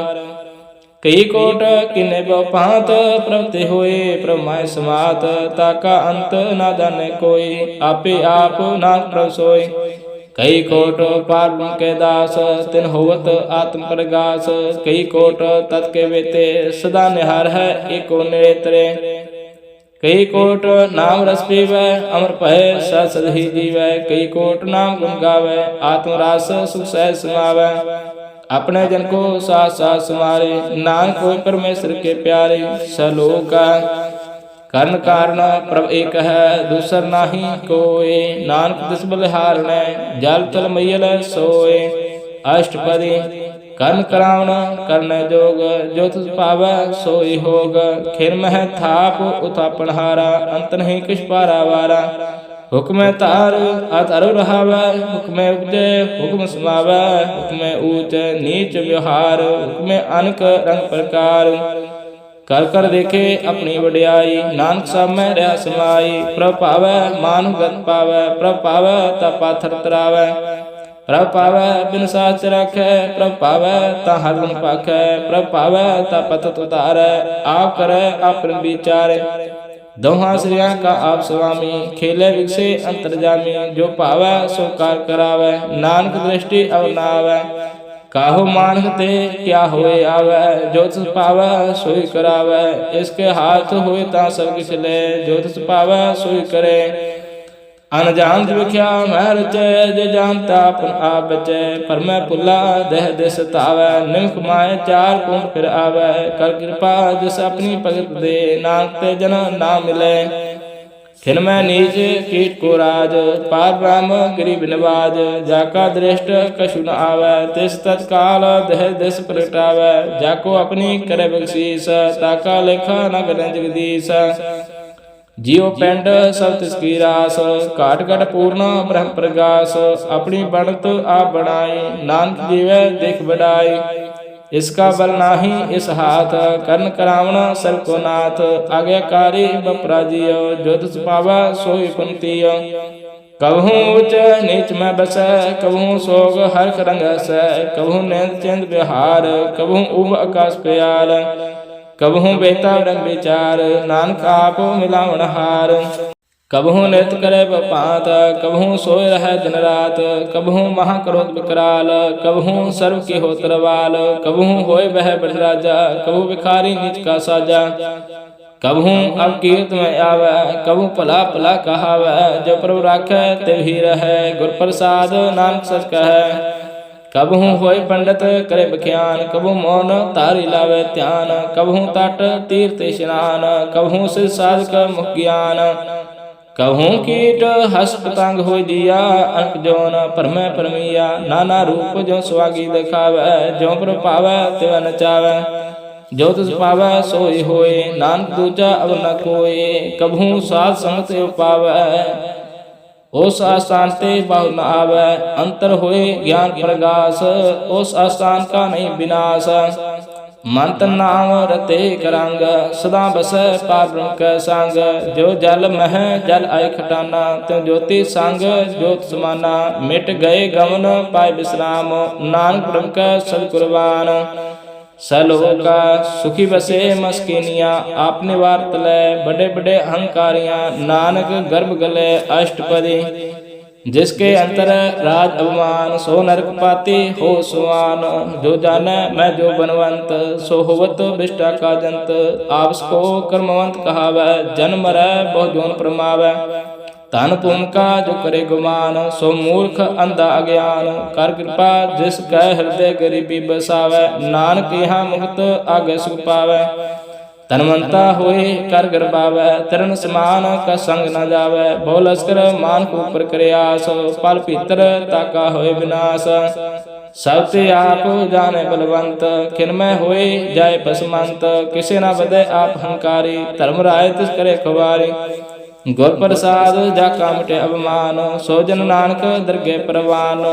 कई कोट किन्ने भांत, प्रभु होए प्रभु माय समात। ताका अंत ना जाने कोई, आपे आप नानक प्रभु सोय। कई कोट पार ब्रह्म के दास, तिन होवत आत्म प्रगास। कई कोट तत्के बेते, सदा निहार है एको नेत्रे। कई कोट नाम रस पीवै, अमर भय सद ही जीवै। कई कोट नाम गुण गावै, आत्म रास सुख सहज समावै। अपने जन को साथ साथ समारे, नानक होय परमेश्वर के प्यारे। सलोका कर्ण कारण प्रभ एक है, दूसर नाही कोय। नानक तिस बलिहार ने, जल तल मैयल सोय। अष्टपदी कर्ण करावण करने जोग, जो तुझ पावै सोई होग। खिर मह थाप उथापन हारा, अंत नहीं किछ पारावारा। हुक्म तार अतरु रहावै, हुक्म उपजे हुक्म समावै। हुक्म ऊच नीच व्यवहार, हुक्म अनक रंग प्रकार। ਕਰ ਕਰ ਦੇਖੇ ਆਪਣੀ ਵਡਿਆਈ, ਨਾਨਕ ਸਭ ਮੈਂ ਰਿਹਾ ਸਮਾਈ। ਪ੍ਰਭ ਪਾਵੈ ਮਾਨੁ ਗਤ ਪਾਵੈ, ਪ੍ਰਭ ਪਾਵੈ ਤਾ ਪਾਥਰ ਤਰਾਵੈ। ਪ੍ਰਭ ਪਾਵੈ ਬਿਨ ਸਾਚ ਰਾਖੈ, ਪ੍ਰਭ ਪਾਵੈ ਤਾ ਹਰਿ ਗੁਣ ਪਾਖੈ। ਪ੍ਰਭ ਪਾਵੈ ਤਾ ਪਤਿਤ ਉਤਾਰੈ, ਆਪ ਕਰੈ ਆਪਨ ਵਿਚਾਰੈ। ਦੋਹਾਂ ਸ੍ਰਿਆਂ ਕਾ ਆਪ ਸੁਆਮੀ, ਖੇਲੇ ਵਿਗਸੇ ਅੰਤਰਜਾਮੀ। ਜੋ ਭਾਵੈ ਸੋ ਕਾਰ ਕਰਾਵੈ, ਨਾਨਕ ਦ੍ਰਿਸ਼ਟੀ ਅਵਰ ਨਾ ਆਵੈ। ਕਾਹੋ ਮਾਨਕ ਤੇ ਕਿਆ ਹੋਏ ਆਵੈ, ਜੋ ਤਿਸ ਪਾਵੈ ਸੋਈ ਕਰਾਵੈ। ਇਸਕੇ ਹਾਥ ਹੋਏ ਤਾਂ ਸਭ ਕਿਛ ਲੈ, ਜੋ ਤਿਸ ਪਾਵੈ ਸੋਈ ਕਰੇ। ਅਨਜਾਨ ਵਿਖਿਆ ਮੈਂ ਰਚੈ, ਜੇ ਜਾਣਤਾ ਆਪਨ ਆਪ ਬਚੈ। ਪਰ ਮੈਂ ਭੁੱਲਾ ਦਹਿ ਦਿਸ ਧਾਵੈ, ਨਿਮਖ ਮਾਏ ਚਾਰ ਕੁੰਡ ਫਿਰ ਆਵੈ। ਕਰ ਕਿਰਪਾ ਜਿਸ ਆਪਣੀ ਭਗਤ ਦੇ, ਨਾਨਕ ਤੇ ਜਨ ਨਾ ਮਿਲੇ। ਖਿਨ ਮੈਂ ਨੀਚ ਕੀਟ ਕੋ ਰਾਜ, ਪਾਰ ਬ੍ਰਹਮ ਗਰੀਬ ਨਿਵਾਜ। ਜਾ ਕਾ ਦ੍ਰਿਸ਼ਟ ਕਛੁ ਨ ਆਵੈ, ਤਿਸ ਤਤਕਾਲ ਦਹਿ ਦਿਸ ਪ੍ਰਗਟਾਵੈ। ਜਾ ਕੋ ਆਪਣੀ ਕਰੇ ਬਖਸ਼ੀਸ, ਤਾ ਕਾ ਲੇਖਾ ਨ ਕਰੈ ਜਗਦੀਸ਼। ਜਿਉ ਪਿੰਡ ਸਭ ਤਿਸ ਕੀ ਰਾਸ, ਘਾਟ ਘਟ ਪੂਰਨ ਬ੍ਰਹਮ ਪ੍ਰਗਾਸ। ਆਪਣੀ ਬਣਤ ਆਪ ਬਣਾਈ, ਨਾਨਕ ਜੀਵੈ ਦੇਖ ਬੜਾਈ। ਇਸਕਾ ਬਲ ਨਾਹੀ ਇਸ ਹਾਥ, ਕਰਨ ਕਰਾਵਣ ਸਰਬ ਕੋ ਨਾਥ। ਆਗਿਆਕਾਰੀ ਬਪਰਾਜੀਉ, ਜੋ ਤਿਸ ਪਾਵੈ ਸੋਈ ਪੁੰਤੀਉ। ਕਬਹੂ ਉਚ ਨੀਚ ਮੈਂ ਬਸੈ, ਕਬਹੂ ਸੋਗ ਹਰਖ ਰੰਗ ਹਸੈ। ਕਬਹੂ ਨੈਂਦ ਚਿੰਦ ਬਿਹਾਰ, ਕਬਹੂ ਉਭ ਆਕਾਸ ਪਿਆਲ। ਕਬਹੂ ਬੇਤਾ ਰੰਗ ਵਿਚਾਰ, ਨਾਨਕ ਆਪ ਮਿਲਾਵਣ ਹਾਰ। ਕਬਹੂ ਨਿਤ ਕਰੇ ਬਪਾਤ, ਕਬਹੂ ਸੋਇ ਰਹਿ ਦਿਨ ਰਾਤ। ਕਬਹੂ ਮਹਾ ਕ੍ਰੋਧ ਵਿਕਰਾਲ, ਕਬਹੂ ਸਰਬ ਕੀ ਹੋ ਤਰਵਾਲ। ਕਬਹੂ ਹੋਏ ਬਹਿ ਬੜ ਰਾਜਾ, ਕਬਹੂ ਵਿਖਾਰੀ ਨੀਚ ਕਾ ਸਾਜਾ। ਕਬਹੂ ਅਬ ਕੀਰਤ ਮੈਂ ਆਵੈ, ਕਬਹੂ ਭਲਾ ਭਲਾ ਕਹਾਵੈ। ਜੋ ਪ੍ਰਭੁ ਰਾਖੈ ਤਿਵ ਹੀ ਰਹੈ, ਗੁਰ ਪ੍ਰਸਾਦ ਨਾਨਕ ਸਚ ਕਹੈ। ਕਬਹੂ ਹੋਏ ਪੰਡਤ ਕਰੇ ਬਖਿਆਨ, ਕਬਹੂ ਮੌਨ ਧਾਰੀ ਲਾਵੇ ਧਿਆਨ। ਕਬਹੂ ਤਟ ਤੀਰਥ ਇਸ਼ਨਾਨ, ਕਬਹੂ ਸਿਧ ਸਾਧਕ ਮੁਖ ਗਿਆਨ। ਕਬਹੂ ਕੀਟ ਹਸ ਪਤੰਗ ਹੋਇ ਜੀਆ, ਅਨਕ ਜੋਨ ਭਰਮੈ ਭਰਮੀਆ। ਨਾਨਾ ਰੂਪ ਜੋ ਸੁਆਗੀ ਦਿਖਾਵੈ, ਜੋ ਪ੍ਰਭ ਪਾਵੈ ਤਿਵ ਨਚਾਵੈ। ਜੋ ਤਿਸ ਪਾਵੈ ਸੋਈ ਹੋਏ, ਨਾਨਕ ਦੂਜਾ ਅਵ ਨ ਕੋਇ। ਕਬਹੂ ਸਾਧ ਸੰਗਤ ਉਪਾਵੈ, ਉਸ ਆਸਥਾਨ ਤੇ ਬਹੁ ਨ ਆਵੈ। ਅੰਤਰ ਹੋਏ ਗਿਆਨ ਪ੍ਰਗਾਸ, ਉਸ ਆਸਥਾਨ ਕਾ ਨਹੀਂ ਵਿਨਾਸ਼। ਮਨ ਤਨ ਨਾਮ ਰਤੇ ਕਰੰਗ, ਸਦਾ ਬਸੈ ਪਾਰ ਬ੍ਰਹਮ ਕੈ ਸੰਗ। ਜੋ ਜਲ ਮਹਿ ਜਲ ਆਇ ਖਟਾਨਾ, ਤਿਉ ਜੋਤੀ ਸੰਗ ਜੋਤ ਸਮਾਨਾ। ਮਿਟ ਗਏ ਗਮਨ ਪਾਇ ਬਿਸਰਾਮ, ਨਾਨਕ ਬ੍ਰਹਮ ਕੈ ਸਦ ਕੁਰਬਾਨ। ਸਲੋਕਾ ਸੁਖੀ ਬਸੇ ਮਸਕੀਨੀਆਂ, ਆਪਨੇ ਵਾਰਤ ਲੈ ਬੜੇ ਬੜੇ ਅਹੰਕਾਰੀਆਂ। ਨਾਨਕ ਗਰਭ ਗਲੇ ਅਸ਼ਟਪਦੀ, ਜਿਸਕੇ ਅੰਤਰ ਰਾਜ ਅਭਿਮਾਨ। ਸੋ ਨਰਕ ਪਾਤੀ ਹੋ ਸੁਆਨ, ਜੋ ਜਾਣੈ ਮੈਂ ਜੋ ਬਨਵੰਤ। ਸੋ ਹੋਵਤ ਬਿਸ਼ਟਾ ਕਾ ਜੰਤ, ਆਪਸ ਕੋ ਕਰਮਵੰਤ ਕਹਾਵੈ। ਜਨਮ ਮਰੈ ਬਹੁ ਜੋਨ ਪ੍ਰਮਾਵੈ, ਧਨ ਭੂਮਿਕਾ ਜੋ ਕਰੇ ਗੁਮਾਨ। ਸੋ ਮੂਰਖ ਅੰਧਾ ਅਗਿਆਨ, ਕਰ ਕਿਰਪਾ ਜਿਸ ਕੈ ਹਿਰਦੇ ਗਰੀਬੀ ਬਸਾਵੈ। ਨਾਨਕ ਇਹਾ ਮੁਕਤ ਆਗੇ ਸੁਖ ਪਾਵੈ। ਤਨਵੰਤਾ ਹੋਏ ਕਰ ਗਰਬਾਵੈ, ਤਰਨ ਸਮਾਨ ਕਾ ਸੰਗ ਨ ਜਾਵੈ। ਬਹੁ ਲਸਕਰ ਮਾਨਕ ਉਪਰ ਕਰਿਆਸ, ਪਲ ਭੀਤਰ ਤਾਕਾ ਹੋਏ ਵਿਨਾਸ਼। ਸਭ ਤੇ ਆਪ ਜਾਣੇ ਬਲਵੰਤ, ਖਿਨਮੈ ਹੋਏ ਜਾਏ ਪਸਮੰਤ। ਕਿਸੇ ਨਾ ਵਧੈ ਆਪ ਹੰਕਾਰੀ, ਧਰਮ ਰਾਏ ਤਿਸ ਕਰੇ ਖਵਾਰੀ। ਗੁਰ ਪ੍ਰਸਾਦ ਜਾ ਕਾ ਮਿਟੇ ਅਭਿਮਾਨ, ਸੋ ਜਨ ਨਾਨਕ ਦਰਗੇ ਪ੍ਰਵਾਨ।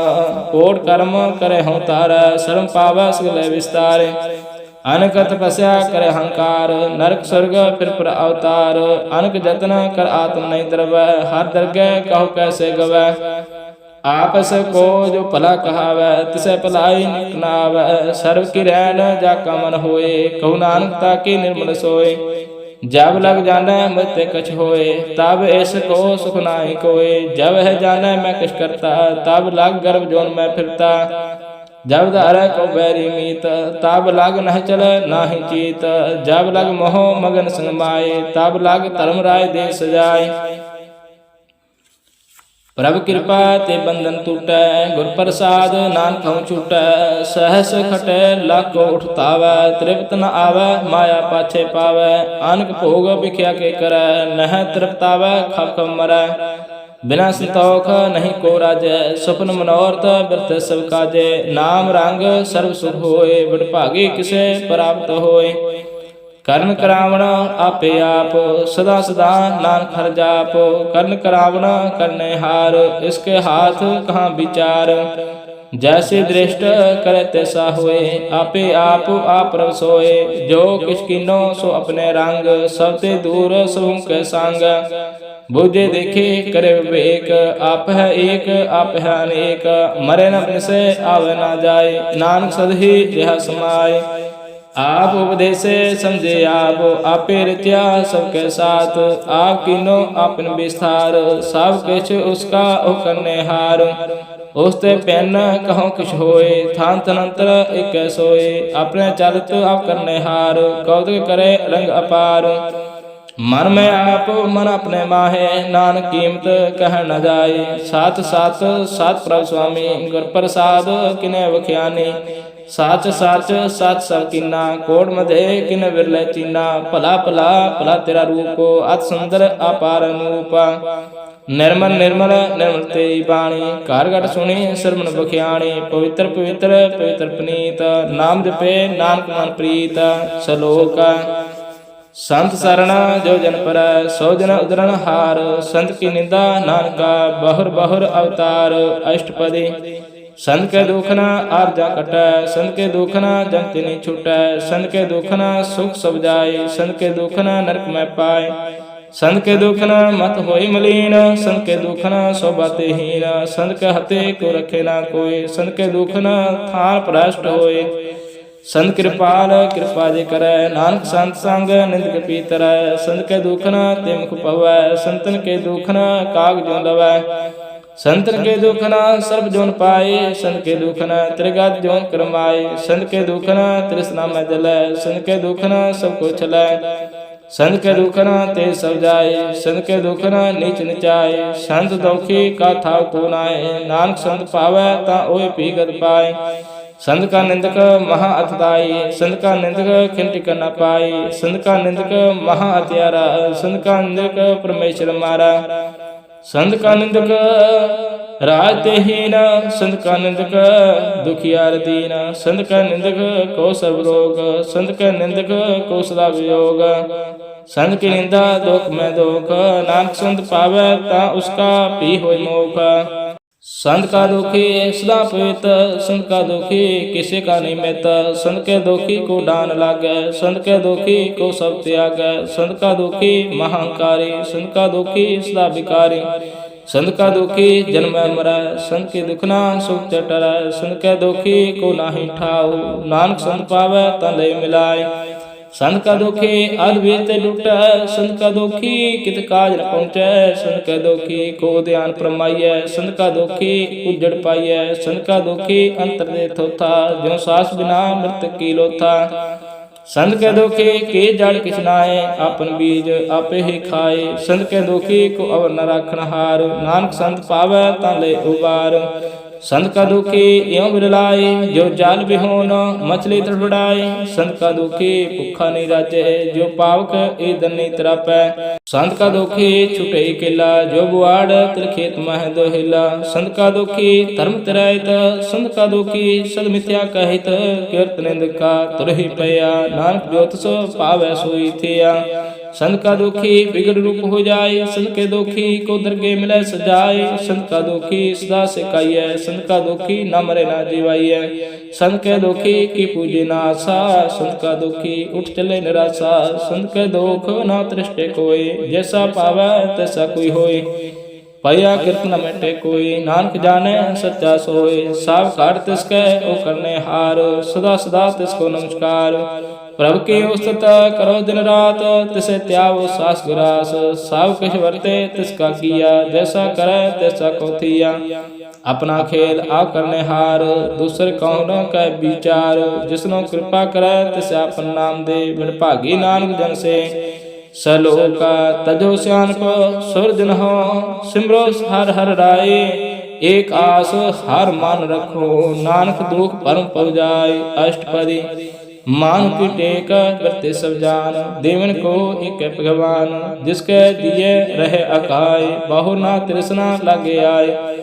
ਕੋਟ ਕਰਮ ਕਰੇ ਹਉ ਤਾਰੈ, ਸਰਮ ਪਾਵੈ ਸਗਲੇ ਵਿਸਤਾਰੇ। ਅਨਕ ਤਪੱਸਿਆ ਕਰੇ ਹੰਕਾਰ, ਨਰਕ ਸਰਗ ਫਿਰ ਪਰ ਅਵਤਾਰ। ਅਨਕ ਜਤਨ ਕਰ ਆਤਮ ਨਹੀਂ ਦਰਵੈ, ਹਰ ਦਰਗਹਿ ਕਹੋ ਕੈਸੇ ਗਵੈ। ਆਪਸ ਕੋ ਜੋ ਭਲਾ ਕਹਾਵੈ, ਤਿਸੈ ਭਲਾਈ ਨਿਕ ਨ ਆਵੈ। ਸਰਬ ਕੀ ਰੈਣ ਜਾ ਕਾ ਮਨ ਹੋਏ, ਕਹੂ ਨਾਨਕ ਤਾਕੀ ਨਿਰਮਲ ਸੋਏ। ਜਬ ਲਗ ਜਾਣੈ ਮੁਝ ਤੇ ਕਛ ਹੋਏ, ਤਬ ਇਸ ਕੋ ਸੁਖ ਨਾਹੀ ਕੋਏ। ਜਬ ਹੈ ਜਾਣੈ ਮੈਂ ਕਿਛ ਕਰਤਾ, ਤਬ ਲਗ ਗਰਭ ਜੋਨ ਮੈਂ ਫਿਰਤਾ। ਜਬ ਧਾਰੈ ਕੋ ਬੈਰੀ ਮੀਤ, ਤਬ ਲਗ ਨਹਿ ਚਲੈ ਨਾਹੀ ਚੀਤ। ਜਬ ਲਗ ਮੋਹ ਮਗਨ ਸੰਗ ਮਾਏ, ਤਬ ਲਗ ਧਰਮ ਰਾਏ ਦੇਖ ਸਜਾਏ। ਪ੍ਰਭ ਕਿਰਪਾ ਤੇ ਬੰਧਨ ਟੂਟੈ, ਗੁਰ ਪ੍ਰਸਾਦ ਨਾਨਕ ਹਉ ਛੂਟੈ। ਸਹਸ ਖਟੈ ਲਾਖੋ ਉਠਤਾਵੈ, ਤ੍ਰਿਪਤ ਨ ਆਵੈ ਮਾਇਆ ਪਾਛੇ ਪਾਵੈ। ਅਨਕ ਭੋਗ ਵਿਖਿਆ ਕੇ ਕਰੈ, ਨਹਿ ਤ੍ਰਿਪਤਾਵੈ ਖਪ ਖਪ ਮਰੈ। ਬਿਨਾ ਸੰਤੋਖ ਨਹੀਂ ਕੋ ਰਾਜੈ, ਸੁਪਨ ਮਨੋਰਥ ਬਿਰਥ ਸਭ ਕਾਜੈ। ਨਾਮ ਰੰਗ ਸਰਬ ਸੁਖ ਹੋਏ, ਬੜ ਭਾਗੀ ਕਿਸੇ ਪ੍ਰਾਪਤ ਹੋਏ। ਕਰਨ ਕਰਾਵਣ ਆਪੇ ਆਪ, ਸਦਾ ਸਦਾ ਨਾਨਕ ਹਰਿ ਜਾਪ। ਕਰਨ ਕਰਾਵਣ ਕਰਨੇ ਹਾਰ, ਇਸਕੇ ਹਾਥ ਕਹਾਂ ਵਿਚਾਰ। जैसे दृष्ट करे तैसा होए, आपे आप रव सोए। जो किछ कीनो सो अपने रंग, सब ते दूर सबू के संग। बूझे देखे करे विवेक, आप है एक आप है अनेक। मरे न बिनसे आवे ना जाए, नानक सद ही यह समाए। आप उपदेशे समझे आप, आपे रचा सबके साथ। आप कीनो आपन विस्तार, सब किछ उसका ओ करने हार। उसते पैन कहो किछ होए, थान तनंतर एक सोए। अपने चलत आप करने हार, कौतुक करे रंग अपार। मन में आप मन अपने माहे, नानक कीमत कह न जाए। साथ साथ साथ प्रभु स्वामी, गुर प्रसाद किने बख्यानी। साच साच साच सब कीना, कोट मधे किन विरले चीना। भला भला भला तेरा रूप, अत सुंदर अपार अनूप। निर्मल निर्मल निर्मल तेरी बाणी, घर घट सुनी सरमन बख्याणी। पवित्र पवित्र पवित्र पनीत, नाम जपे नानक मन प्रीत। सलोक संत शरण जो जन पर, सो जन उदरण हार। संत की निंदा नानका, बहुर बहुर अवतार। अष्टपदी संत के दुख न आरजा कटै, संत के दुख न जमति नहीं छूटै। संत के दुख न सुख सब जाए, संत के दुख न नरक में पाए। संत के दुख न मत होई मलीन, संत के दुख न सो बाते हीन। संत के हते को रखे ना कोई, संत के दुख न थान भ्रष्ट होए। संत कृपाल कृपा जे करे, नानक संत संग निंद पीतरै। संत के दुख न ते मुख पवै, संतन के दुख न काग जो लवै। संतन के दुख न सर्व जोन पाए, संत के दुख न त्रिगत जोन करमाए। संत के दुख न तृष्णा में जलै, संत के दुख न सब कुछ लै। संत के दुख न ते सब जाए, संत के दुख न नीच निचाए। संत दुखी का था को नाए, नानक संत पावै ता ओए पीगत पाए। संत का निंदक महा अतदाई, संत का निंदक खिंटिक न पाई। संत का निंदक महा हत्यारा, संत का निंदक परमेश्वर मारा। संत का निंदक राज ते हीन, संत का निंदक दुखियार दीन। संत का निंदक को सर्व रोग, संत का निंदक को सदा वियोग। संत की निंदा दुख में दुख, नानक संत पावै ता उसका पी होय मोख। संत का दुखी सदा पवित्र, संत का दुखी किसी का निमित्त। संत के दुखी को डान लागे, संत के दुखी को सब त्यागे। संत का दुखी महांकारी, संत का दुखी सदा विकारी। संत का दुखी जन्म मरै, संत के दुख ना सुख चटरै। संत के दुखी को नाही ठाऊ, नानक संत पावै ता ले मिलाए। संत का दुखी अद्भुत लुटै, संत का दुखी कित काज न पहुँचै। संत का दुखी को ध्यान फरमाइए, संत का दुखी उजड़ पाइए। संत का दुखी अंतर दे थोथा, जो सास बिना मृत की लोथा। संत के दुखी की जड़ किछ नाए, आपन बीज आपे ही खाए। संत के दुखी को अवर न राखन हार, नानक संत पावै ता ले उबार। संत का दुखी यों बिरलाए, जो जाल बिहोन मछली तड़फड़ाए। संत का दुखी भूखा नहीं राजे, जो पावक ईदन नहीं तरापै। संत का दुखी छुटे किला, जो बुआड़ तिर खेत मह दोहिला। संत का दुखी धर्म तिरायत, संत का दुखी सद मिथ्या कहित। कीर्त निंद का तुरहि पया, नानक जो तस पावै सोई थिया। संत का दुखी बिगड़ रूप हो जाए, संत के दुखी को दरगे मिले सजाए। संत का दुखी सदा सिखाइए, संत का दुखी न मरे ना जीवाइए। संत के दुखी की पूजे ना आशा, संत का दुखी उठ चले निराशा। संत के दुख ना तृष्टे कोई, जैसा पावै तैसा कोई होए। पया कीर्तन मिटे कोई, नानक जाने सच्चा सोए। साव काट तिसके ओ करने हार, सदा सदा तिसको नमस्कार। प्रभु की उस्तत करो दिन रात, तिसे त्याव सास गुरास। सब किछ वर्ते तिसका किया, जैसा करे तैसा को थिया। अपना खेल आ करने हार, दूसरे कौन का विचार। जिसनो कृपा करे तिसे अपन नाम दे, बिन भागी नानक जन से। सलोका तजो श्यान को सुरजन हो, सिमरो हर हर राय। एक आस हर मान रखो, नानक दुख परम पव जाय। अष्टपदी मान की टेक करते सब जान, देवन को एक भगवान। जिसके दिए रहे अकाय, बहु ना तृष्णा लगे आए।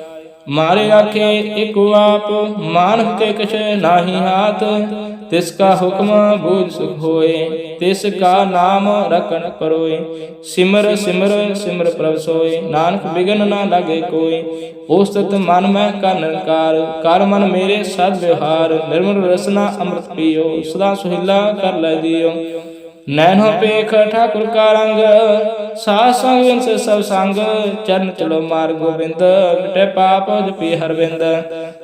मारे आखे एक आप, मानव के कछ नाही हाथ। तिसका हुक्म बूझ सुख होए, तिसका नाम रखन परोए। सिमर सिमर सिमर प्रभ सोए, नानक बिघन न लागे कोई। ओसत मन में कर निरंकार, कर मन मेरे सद व्यवहार। निर्मल रसना अमृत पियो, सदा सुहिला कर लै दियो। नैनो पेख ठाकुर का रंग, साध संग विंस सब संग। चरण चलो मार्ग गोविंद, मिटे पाप जपी हर बिंद।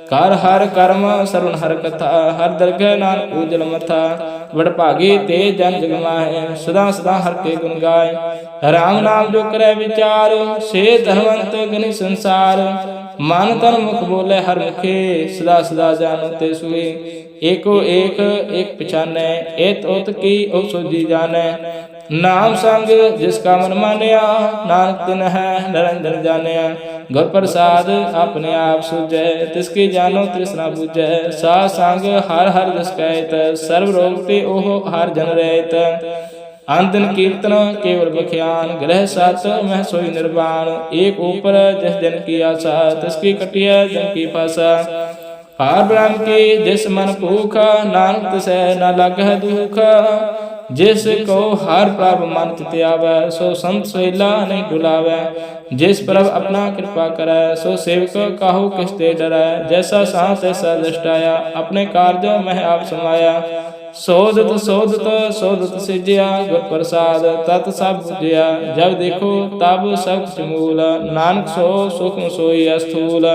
कर हर कर्म सरवण हर कथा, हर दरगह नानक उजल मथा। वडभागी ते जन जग माहे, सदा सदा हर के गुण गाय। राम नाम जो करे विचार, से धनवंत गनि संसार। मन तन मुख बोले हर मुखे, सदा सदा जानो ते सुए। एको एक एक पहचानै, एत ओत की औषधि जानै। नाम संग जिसका मन मानया, नानक तिन है निरंजन जानिया। गुर प्रसाद अपने आप सुझै, तिसकी जानो तृष्णा बुझै। साध संग हर हर जस कहत, सर्व रोग ते ओह हर जन रहत। अंतन कीर्तन केवल बख्यान, ग्रह सात मह सोई निर्वाण। एक ऊपर जिस जन की आशा, तिसकी कटिया जन की फासा। पार ब्रह्म की जिस मन भूखा, नानक तिसै न लागह दुख। जिस को हर प्रभ मन चित आवै, सो संत सोहिला नहीं डुलावै। जिस प्रभ अपना कृपा करै, सो सेवक काहू किस ते डरै। जैसा सांस तैसा दृष्टाया, अपने कार्य मह आप समाया। सोदत सोदत सोदत सिजया, गुर प्रसाद तत सब बुझिया। जब देखो तब सब कुछ मूल, नानक सो सूक्ष्म सोई अस्थूल।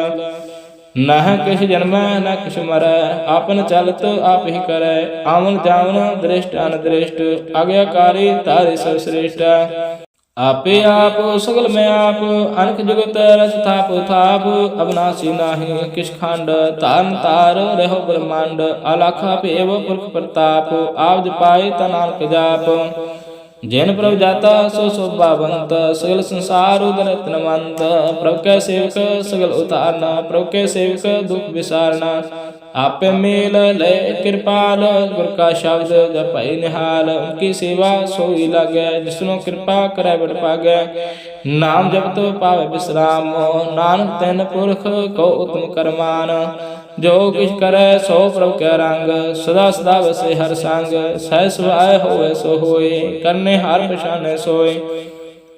नह किछ जन्मै न किछ मरै, आपन चलत आप ही करै। आवन जावन दृष्ट अनदृष्ट, आज्ञाकारी तारे सब श्रेष्ठ। आपे आप सगल में आप, अनक जुगत रच थाप थाप। अविनाशी नाहि किछ खंड, तारन तार रहो ब्रह्मांड। अलखा पेव पुरख प्रताप, आप जपाए ता नानक जाप। जैन प्रभु जाता सो शोभावंत, सगल संसार उदर रत्नवंत। प्रभु के सेवक सगल उतारना, प्रभु के सेवक दुख विसारना। आपे मेल लय कृपाल, गुर का शब्द जपई निहाल। उनकी सेवा सोई लागे, जिसनो कृपा करे बड़ पागे। नाम जप तो पावे विश्राम, नानक तैन पुरख को उत्तम करमान। जो किछ करे सो प्रभु के रंग, सदा सदा बसे हर संग। सह सुभाय होवे सो होए, करने हार पछाने सोए।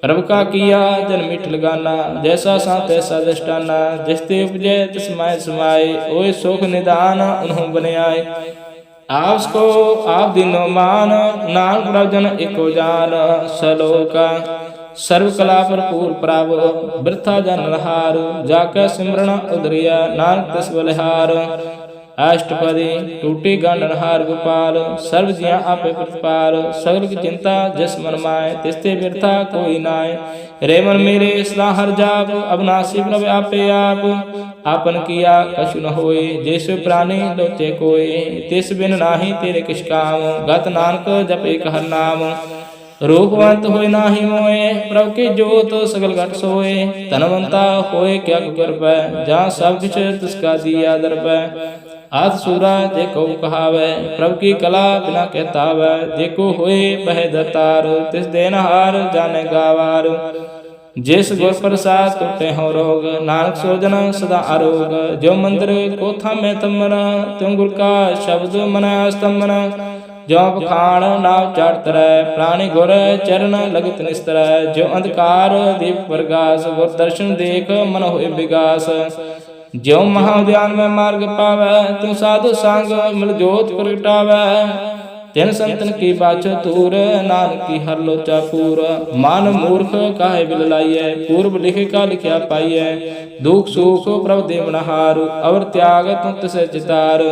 प्रभु का किया जन मीठ लगाना, जैसा सा तैसा दृष्टाना। जिसते उपजे तिस माय समाए, ओए सुख निदान उन्हों बने आए। आपको आप दिनो मान, नानक प्रभु जन एको जान। सलोका सर्व कला भरपूर प्रभ, वृथा जन हार। जाके सिमरन उदरिया, नानक तिस बलिहार। अष्टपदी टूटी गंडनहार गोपाल, सर्व जिया आपे प्रतिपाल। सगल की चिंता जिस मन माए, तिसते व्यर्था कोई नाय। रे मन मेरे सदा हर जाप, अविनाशी प्रभ आपे आप। आपन किया कछु न होए, जैसे प्राणी लोचे कोय। तिस बिन नाही तेरे किछ काम, गत नानक जपे हर नाम। रूपवंत होए नाही मोए, प्रभु की जोत सगल घट सोए। धनवंता होए क्या कर पै, जहाँ सब किछ तिसका दिया दर पै। आत सूरा देखो कहावै, प्रभु की कला बिना कहतावै। देखो होए बह दतार, तिस देनहार जाने गावार। जिस गुर प्रसाद टूटे हो रोग, नानक सोजन सदा आरोग। जो मंदिर को थामे तमन, तुम गुर का शब्द मन स्तंभन। जो बखान नाव चार तरह, प्राणी गुर चरण लगत निस्तर। जो अंधकार दीप प्रकाश, गुर दर्शन देख मन होए विगास। जो महाउद्यान में मार्ग पावै, तुम साधु संग मिल जोत प्रगटावै। तिन संतन की बाछो तूर, नानक की हर लोचा पूर। मान मूर्ख काहे बिल लाइए, पूर्व लिख का लिखया पाइए। दुख सुख प्रभु दे मनहार, अवर त्याग तुम तिसे चितार।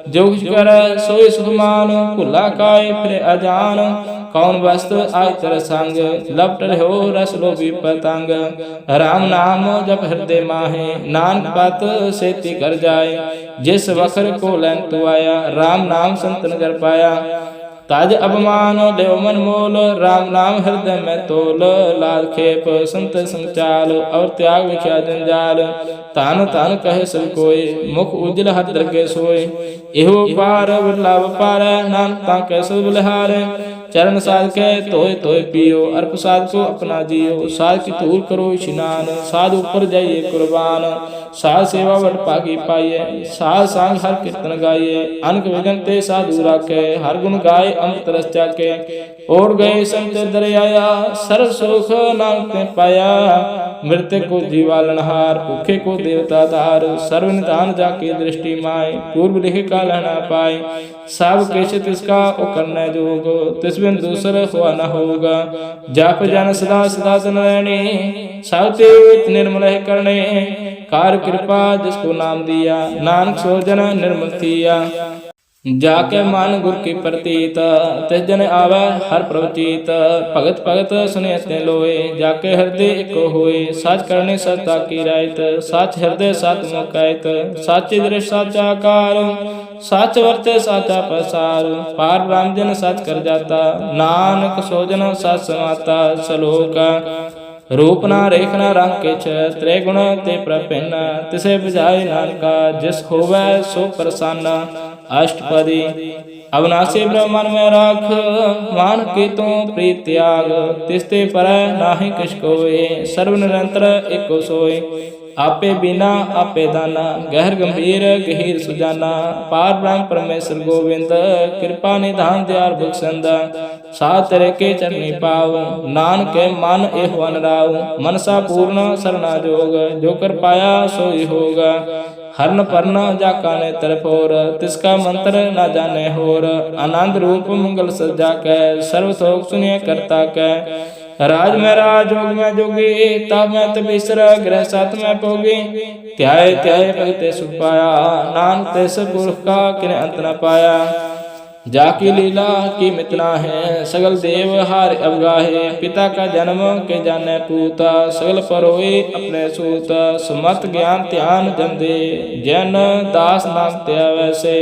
जो कुछ कर सोई सुखमान, भुला काय फिर अजान। कौन वस्तु आय तर संग, लपट हो रस लोभी पतंग। राम नाम जप हृदय माहे, नानक पत सेति कर जाए। जिस वखर को लैन तु आया, राम नाम संतन कर पाया। ताज अभिमान देव मन मोल, राम नाम हृदय में तोल। लाल खेप संत संचाल, और त्याग विख्या जंजाल। तान तान कहे सब कोय, मुख उज्जल हाथ दरगे सोय। एहो पार बिरला पार, नानक ताके सब बलिहार। चरण साध के तोय तोय पियो, अर्प साध को अपना जियो। साध की धूल करो स्नान, साध ऊपर जाइए कुर्बान। साध सेवा बड़ पागी पाइए, साध सांग हर कीर्तन गाइए। अनक विघ्न ते साधु राखे, हर गुण गाय अमृत रस चाके। ओढ़ गए संत दरियाया, सर्व सुख नाम ते पाया। मृत्यु को जीवालनहार, भूखे को देवता धार। सर्व निधान जाके दृष्टि माय, पूर्व लिखे का लहना पाए। सब किछ तिसका उकरने जोग, तिस बिन दूसर हुआ न होगा। जाप जन सदा सदा तन रहने, सब तेज निर्मल करने। कार कृपा जिसको नाम दिया, नानक सो जन निर्मल थिया। जाके मान गुर की प्रतीत, तिस जन आवे हर प्रवचित। भगत भगत सुने ते लोए, जाके हृदय एको होए। साच करने सता की रायत, साच हृदय सात मुकायत। साचे दृश्य साचा आकार, साच वर्ते साचा प्रसार। पार ब्रह्म जन सच कर जाता, नानक सो जन सच समाता। सलोका रूप ना रेखना रंग किछ, त्रिगुण ते प्रभिन्न। तिसे बुझाए नानका, जिस होवै सो प्रसन्न। अष्टपदी अविनाशी ब्रह्मन में राख, मान के तो प्रीत त्याग। तिस्ते पर नाहि किछ कोय, सर्व निरंतर एको सोय। आपे बिना आपे दाना, गहर गंभीर गहीर सुजाना। पार ब्रह्म परमेश्वर गोविंद, कृपा निधान दयाल बख्शंद। साथ तेरे के चरणी पाओ, नानक मन एहो अनराव। मनसा पूर्ण सरना जोग, जो कर पाया सोई होगा। हरन परन जाका ने तरफोर, तिसका मंत्र न जाने होर। आनंद रूप मंगल सजा कै, सर्व थोक सुनिए करता कै। राज में राज, जोग में जोगी, तब में तपीसर, ग्रह साथ में पोगी। त्याय त्याय भगते सुख पाया, नानक तिस पुरख का किने अंत न पाया। जाकी लीला की मितना है, सगल देव हार अवगाहे। पिता का जन्म के जाने पूता, सगल परोए अपने सूत। सुमत ज्ञान ध्यान जम दे, जैन दास नाम त्या वैसे।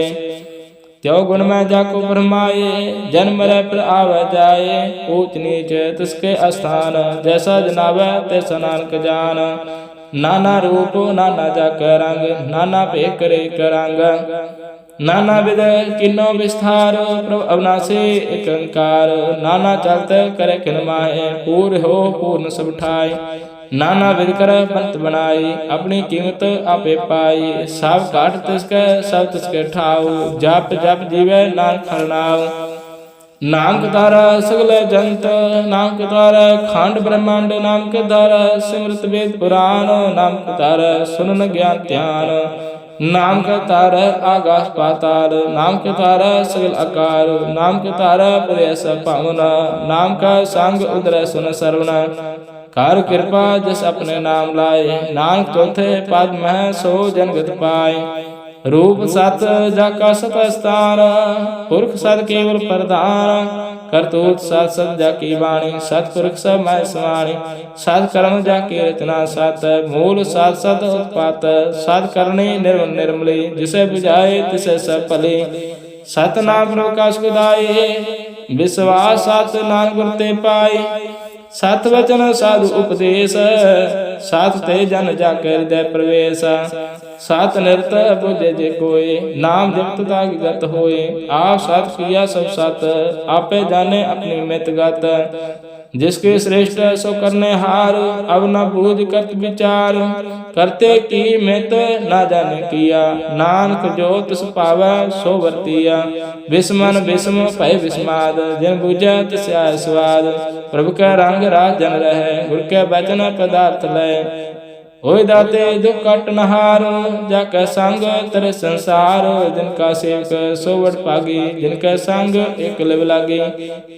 त्यो गुण में जाको भरमाए, जन्म रे पर आवे जाए। ऊंच नीच तिसके स्थान, जैसा जनावे तैसा नानक जान। नाना रूप नाना जाकर रंग, नाना भेद करे करंग। नाना विध किन्नो विस्तार, प्रभु अविनाशी एक अंकार। नाना चलत करे किन माहे, पूर्ण हो पूर्ण सब ठाए। नाना विध कर पंत बनाई, अपनी कीमत आपे पाई। सब काट तिसके सब तिसके ठाऊ, जप जप जीवे नानक हरनाऊ। नाम के तारा सगल जंत, नाम के तारा खांड ब्रह्मांड। नाम के तारा सिमृत वेद पुराण, नाम के तारा सुनन ज्ञान ध्यान। नाम का तारा आकाश पाताल, नाम के तारा सगल आकार। नाम के तारा प्रयस पावना, नाम का संग उदर सुन सरवना। कार कृपा जस अपने नाम लाए, नानक चौथे पद में सो जनगत पाए। रूप सत जाका सत स्थान, पुरख सत केवल प्रधान। करतूत सत सत जाकी वाणी, सतपुरख सब मैं समाणी। सत कर्म जाकी रचना सत, मूल सत सत उत्पात। सत करणी निर्मल निर्मली, जिसे बुझाए तिसे सब भले। सत नाम प्रकाश गुदाए, विश्वास सत नाम गुर ते पाए। सत वचन साधु उपदेश, साथ ते जन जाकर हृदय प्रवेश। सात निरत बुझे जे कोय, नाम जपत ताकि गत होए। आप सत किया सब सत, आपे जाने अपनी मित गत। जिसके श्रेष्ठ सो करने हार, अब न बूझ करत विचार। करते की मित न जाने किया, नानक जो तिस पावै सो वर्तिया। विस्मन विस्म भय विस्माद, जिन बुझै तिस आय स्वाद। प्रभु का रंग राज जन रहे, गुर के वचन पदार्थ लय। होय दाते दुख कट नहार, जाके संग तेरे संसार। जिनका सेवक सो वड पागी, जिनके संग एक लिव लागी।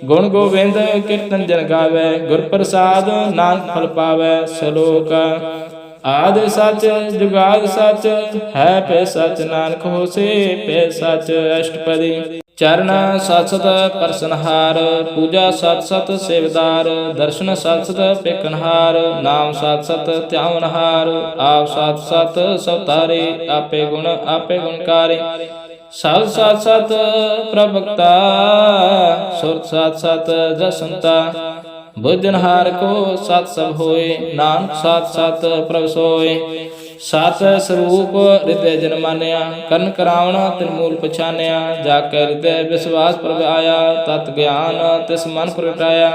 गुण गोविंद कीर्तन जन गावे, गुर प्रसाद नानक फल पावे। सलोक आद सच जुगाद सच, है पे सच नानक होसे पे सच। अष्टपदी चरण सत सत परसनहार, पूजा सत सत सेवदार। दर्शन सत सत पेखनहार, नाम सत सत त्यावनहार। आप सत सत सवतारे, आपे गुणकारी। सत सत सत प्रभक्ता, सुरत सत सत जसंता। बुद्धनहार को सत सब होए, नानक सत सत प्रभ सोए। ਸਤ ਸਰੂਪ ਹਿਰਦੈ ਜਨ ਮਾਨਿਆ, ਕਰਨ ਕਰਾਵਣਾ ਤਿਨ ਮੂਲ ਪਛਾਨਿਆ। ਜਾ ਕੈ ਹਿਰਦੈ ਵਿਸਵਾਸ ਪ੍ਰਭ ਆਇਆ, ਤਤ ਗਿਆਨ ਤਿਸ ਮਨ ਪ੍ਰਗਟਾਇਆ।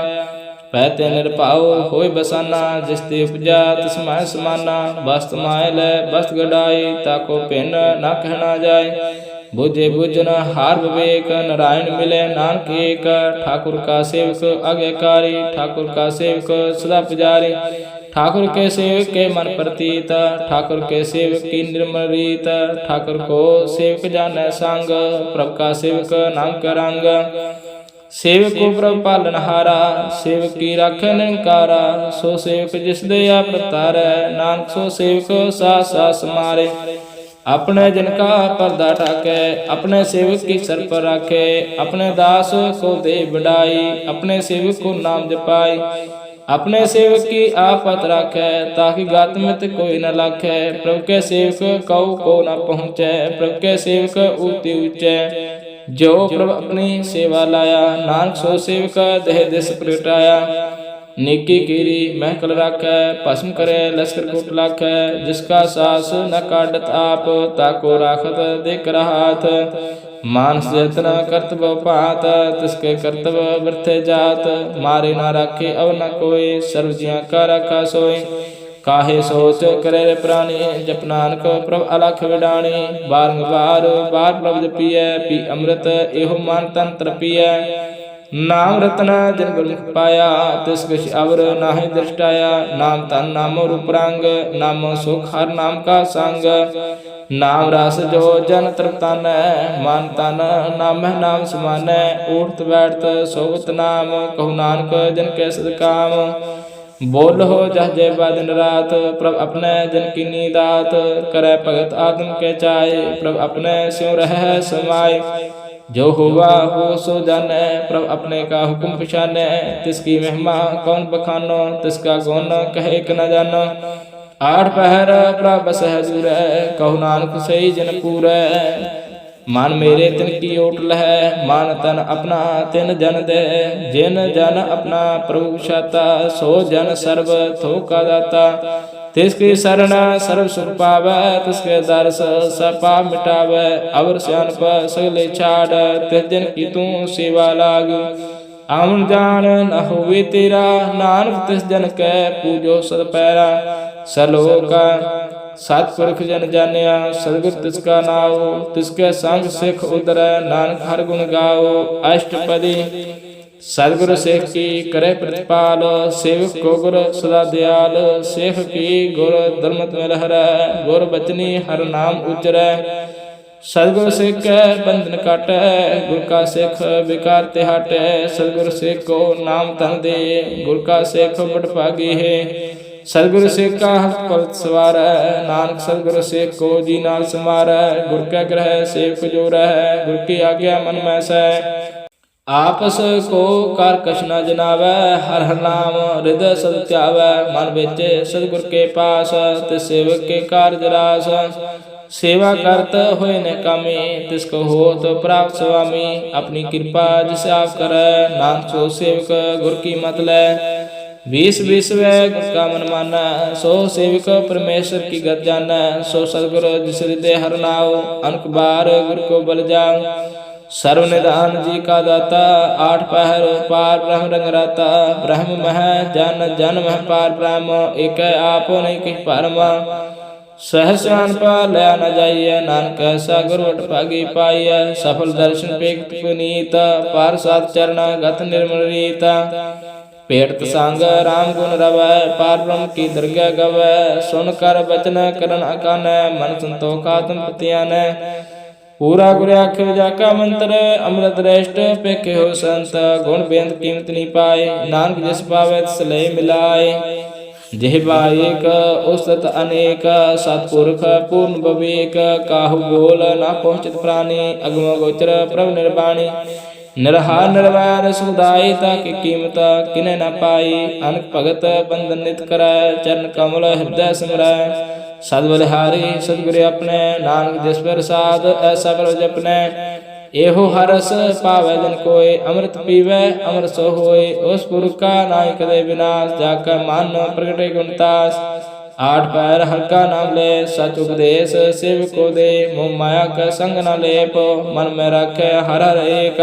ਪੈ ਤੇ ਨਿਰਭਉ ਹੋਇ ਬਸਾਨਾ, ਜਿਸ ਤੇ ਉਪਜਾ ਤਿਸ ਮਹਿ ਸਮਾਨਾ। ਬਸਤ ਮਾਇ ਲੈ ਬਸਤ ਗਡਾਈ, ਤਾਕੋ ਭਿੰਨ ਨਾ ਕਹਿਣਾ ਜਾਏ। ਬੁਝੇ ਬੁਝਨ ਹਾਰ ਵਿਵੇਕ, ਨਾਰਾਇਣ ਮਿਲੇ ਨਾਨਕ ਏਕ। ठाकुर का सेवक आज्ञाकारी, ठाकुर का सेवक सदा पुजारी। ठाकुर के सेवक के मन प्रतीत, ठाकुर के सेवक की निर्मल रीत। ठाकुर को सेवक जाने संग, प्रभु का सेवक नाम का रंग। सेवक को प्रभु पालनहारा, सेवक की राखे निरंकारा। सो सेवक जिस दया प्रतारै, नानक सो सेवक सास सास मारे। अपने जन का पर्दा ढाके, अपने सेवक की सर पर रखे। अपने दास को दे बढ़ाई, अपने सेवक को नाम जपाई। अपने सेवक की आफत राखे, ताकि गात में कोई न लाखे। प्रभु के सेवक कऊ को न पहुँचे, प्रभु के सेवक ऊंचे ऊंचे। जो प्रभु अपनी सेवा लाया, नानक सो सेवक देह दिस प्रगटाया। नेकी कीरी महकल राखै, भस्म करे लश्कर कुट लाखै। जिसका सास न काटत आप, ताको राखत देख हाथ। मानस जतन करतब पात, तिसके करतब वृथे जात। मारे ना राखे अब न कोई, सर्व जिया का राखा सोई। काहे सोच करे प्राणी, जप नानक प्रभ अलख विडाणी। बारंबार बार प्रभ जपिए, पी अमृत एहो मान तन तृपिए। नाम रत्न जिन गुरमुख पाया, तिस कछ अवर नाहि दृष्टाया। नाम तन नामो रूप रंग, नामो सुख हर नाम का संग। नाम रस जो जन तृप्तानै, मान तन नाम नाम समानै। उठत बैठत सोवत नाम, कहु नानक जन के सद काम। बोल हो जह जय दिन रात, प्रभ अपने जन की नीदात। करे भगत आदम के चाय, प्रभ अपने स्यों रह समाय। जो हुआ हो सो जाने, प्रभ अपने का हुक्म पछाने। तिसकी महिमा कौन बखानो, तिसका गुण कहे क न जानो। आठ पहर प्रभ बस है दूर, कहु नानक सही जन पूरै। मान मेरे तिन की ओट लह, मान तन अपना तिन जन दे। जिन जन अपना प्रभु छाता, सो जन सर्व थोका दाता। तिसकी शरण सर्व सुख पावै, तिसके दर्श सब पाप मिटावै। अवर सियानप सगले छाड़, तिस दिन की तू सेवा लाग। आवन जान न होवे तेरा, नानक तिस जन कै पूजो सद पैरा। सलोका सतपुरख जन जानिया, सदगुर तिसका नाओ। तिसके संग सिख उदरै, नानक हर गुण गाओ। अष्टपदी सदगुरु सिख की करे प्रतिपाल, सेवक को गुर सदा दयाल। सिख की गुर धर्मत में लहरै, गुर बचनी हर नाम उचरै। सदगुरु सिख बंधन काटै, गुर का सिख विकार ते हटै। सदगुरु सिख को नाम तन दे, गुर का सिख बड़ भागी है। सदगुरु सिख का हक पलट सवारै, नानक सदगुरु सिख को जी नाल समारै। गुर का ग्रह सेवक जो रहै, गुर की आज्ञा मन में सै। आपस को कर कछ न जनावै, हर हर नाम हृदय सद ध्यावै। मन बेचे सदगुर के पास, तिस सेवक के कारज रास। सेवा करत होए न कामी, तिसको होत प्राप्त स्वामी। अपनी कृपा जिस आप करै, नानक सो सेवक गुर की मत लै। बीस विश्व गुर का मन माना, सो सेवक परमेश्वर की गत जाना। सो सदगुर जिस हृदय हर नाव, अनक बार गुर को बल जाओ। सर्वनिधान जी का दाता, आठ पहर पार ब्रह्म रंग राता। ब्रह्म मह जन जन मह पार ब्रह्म, एक आप नहीं किस परमा। सहस्रान पर लया न जाइए, नानक ऐसा गुरुवट भागी पाइय। सफल दर्शन पेक्त पुनीत, पार सात चरण गत निर्मल रीता। पेट संग राम गुण रवै, पार ब्रह्म की दरगाह गवै। सुन कर बचन करन अकानै, मन संतोख आत्म पतियानै। पूरा गुर आखिर जाका मंत्र, अमृत रेष्ट पेखे हो संत। गुण बेंद कीमत नहीं पाए, नानक जिस पावे तिस लय मिलाए। जिह्वा एक उस्तत अनेक, सतपुरख पूर्ण विवेक। काहू बोल ना पहुँचत प्राणी, अगम गोचर प्रभ निर्वाणी। निरहार निर्वैर सुखदाई, ताकि कीमत किने न पाई। अनक भगत बंधन नित करै, चरण कमल हृदय सिमरै। सदबलिहारी सदगुरु अपने, नानक जिस पर साध ऐसा प्रभ जपनै। एहो हरस पावै जन कोय, अमृत पीवै अमर सो होय। उस पुरख का नाई कदे विनाश, जाकर मन प्रगटे गुणतास। आठ पैर हल्का नाम ले, सच उपदेश शिव को दे। मोह माया का संग न लेप, मन में रखे हर हर एक।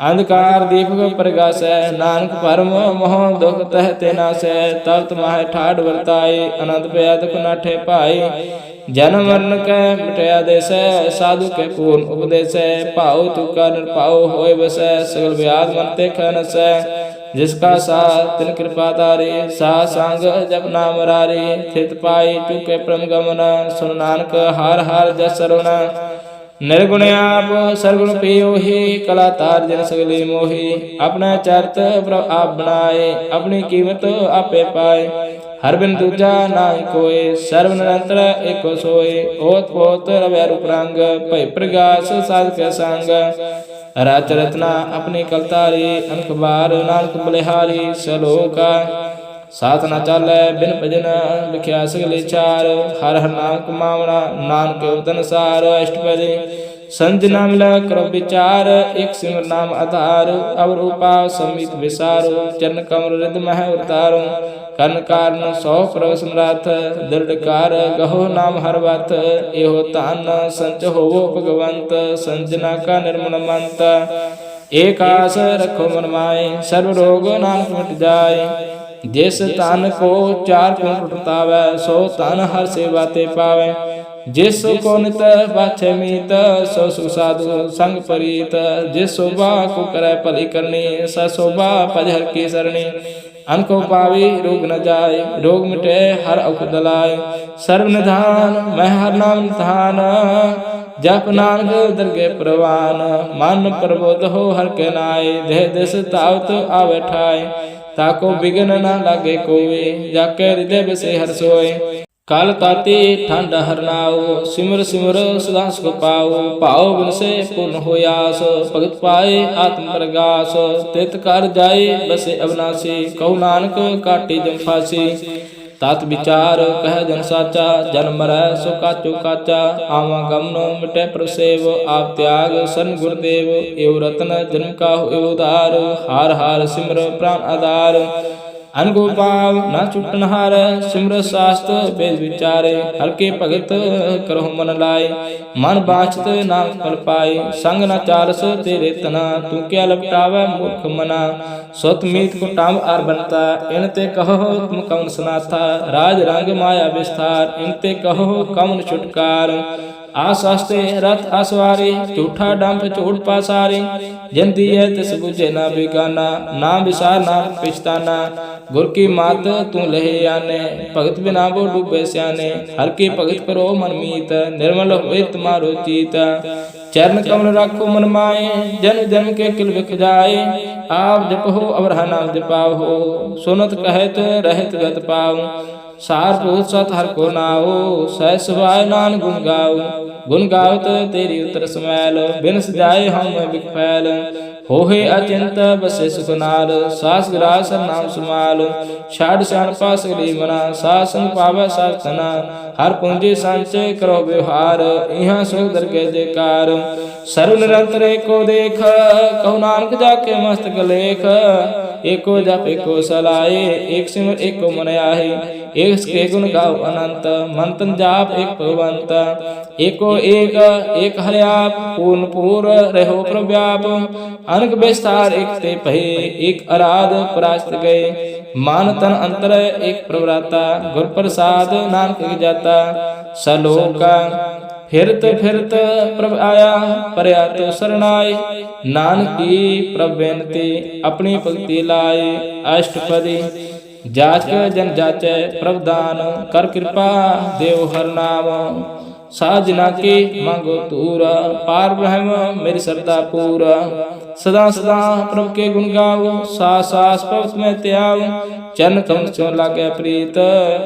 अंधकार दीपक प्रगासै, नानक परम मोह दुख तह ते नासै। तप्त माहे ठाठ वर्ताई, अनंत भय दुख नाठे पाई। जन्म मरण कै मिटया देसै, साधु के पूर्ण उपदेसै। पाओ चुका निरपाओ होय बसै, सगल व्याध मन ते खनसै। जिसका साथ तिन कृपा तारी, सा संग जप नाम रारी। थित पाई चुके परम गमन, सुन नानक हार हार जस सरवण। निर्गुण आप सरगुण पियो ही, कला तार जन सगली मोही। अपना चरित प्रभ आप बनाए, अपनी कीमत आपे पाए। हर बिन दूजा नाहि कोय, सर्व निरंतर एको सोय। ओत पोत रवै रूप रंग, भय प्रगास साध के संग। रच रचना अपनी कलतारी, अनक बार नानक बलिहारी। सलोका साथ न चालै बिन भजन, लिखिया सगले चार। हर हर नाम कमावना, नानक उतन सार। अष्टपदी संज न मिला करो विचार, एक सिमर नाम आधार। अवर उपाव समित विसारो, चरण कमल रिद मह उतारो। कर्ण कारण सौ प्रभ समराथ, दृढ़कार गहो नाम हर बात। एहो तान संच होवो भगवंत, संजना का निर्मल मंत। एक आस रखो मन माए, सर्व रोग नानक मिट जाए। जिस तन को चार गुण टुटावै, सो तन हर सेवा ते पावै। जिस को नित बाछे मीत, सो सुख साधु संग परीत। जिस शोभा को करे भली करनी, स शोभा पज हर की सरणी। अनको पावी रोग न जाय, रोग मिटे हर औखद लाय। सर्व निधान मैं हर नाम निधान, जप नानक दरगे प्रवान। मन प्रबोध हो हर के नाय, देह दिस तावत आवे ठाय। ताको बिघन न लागे कोय, जाके हृदय बसे हर सोय। काल ताती ठंड हर नाव, सिमर सिमर सदा सुख पाओ। पाओ बिन से पूर्ण हो आस, भगत पाए आत्म प्रगास। तित कर जाए बसे अविनाशी, कहु नानक काटी जम फांसी। तात विचार कह जन साचा, जन मरै सो काचो काचा। आवा गमन मिटे प्रसेव, आप त्याग सन गुरुदेव। एव रतन जन्म काहु एव उदार, हार हार सिमर प्राण आधार। अनगो पाव न छुटन हार, सिमर शास्त्र वेद विचारे। हर के भगत करहु मन लाए, मन बाँचत नाम फल पाए। संग न चालस तेरे तना, तू क्या लपटावै मूर्ख मना। सुत मीत कुटाम आर बनता, इन ते कहो तुम कौन सनाथा। राज रंग माया विस्तार, इन ते कहो कौन छुटकार। आसस्ते रथ असवारी, झूठा डंप झूठ पासारी। जिन दिए तिस बुझे ना बेगाना, नाम विसार ना पिछताना। गुर की मात तू लहे आने, भगत बिना वो डूबे स्याने। हर की भगत करो मन मीत, निर्मल होए तुम्हारो चीत। चरण कमल राखो मन माए, जन जन के किल बिख जाए। आप जपहो अवर नाम जपाओ हो, सुनत कहत रहत गत पाओ। सार पूत सत हर को नाओ, सह सुभाय नान गुण गाओ। गुण गावत तेरी उतर समैल, बिन सजाए हम बिख फैल। होहे अचिंत बसे सुख नाल, सास ग्रास नाम सुमाल। छाड़ स्यान पास गली मना, सासन पावै सास तना। हर पूंजी संचय करो व्यवहार, इहाँ सुख दरगे जयकार। सर्व निरंतर एको देख, कहु नानक जाके मस्तक लेख। एको जप एको सलाए, एक सिमर एको मन आहे। एक के गुण गाओ अनंत, मंतन जाप एक भगवंत। एको एक एक हरियाप, पूर्ण पूर रहो प्रव्याप। अनक विस्तार एक ते पहे, एक आराध परास्त गए। मान तन अंतर एक प्रवराता, गुर प्रसाद नानक जाता। सलोका फिरत फिरत प्रभ आया, परया तो शरणाय। नानक की प्रभ बेनती, अपनी भक्ति लाए। अष्टपदी जाच जन जाचै प्रभ दान, कर कृपा देव हर नाम। साजना के मांगो तूरा, पार ब्रह्म मेरी श्रद्धा पूरा। सदा सदा प्रभु के गुण गाओ, सास सास प्रभु में त्याग। चरण कमल स्यों लागे प्रीत,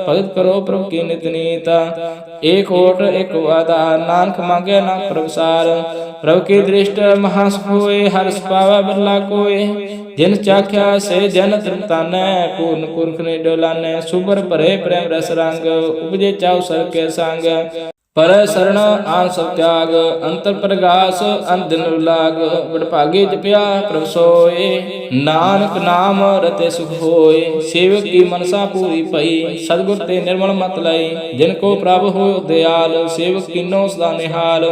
भगत करो प्रभु की नित नीत। एक ओट एक आधार, नानक मांगे ना प्रभु सार। प्रभु की दृष्टि महास होए, हर्ष पावै बिरला कोय। जिन चाख्या से जन तृप्तानै, पूर्ण पुरख ने डोलानै। सुबर भरे प्रेम रस रंग, उपजे चाउ सर के संग। ਪਰ ਸਰਣ ਆਨ ਸਭ ਤਿਆਗ, ਅੰਤਰ ਪ੍ਰਗਾਸ ਅੰਦਿਨ ਲਾਗ। ਵਡਭਾਗੇ ਜਪਿਆ ਪ੍ਰਭ ਸੋਏ, ਨਾਨਕ ਨਾਮ ਰਤੇ ਸੁਖ ਹੋਏ। ਸੇਵਕ ਕੀ ਮਨਸਾ ਪੂਰੀ ਭਈ, ਸਤਿਗੁਰ ਤੇ ਨਿਰਮਲ ਮਤ ਲਈ। ਜਿਨ ਕੋ ਪ੍ਰਭ ਹੋਇ ਦਿਆਲ, ਸੇਵਕ ਕੀਨੋ ਸਦਾ ਨਿਹਾਲ।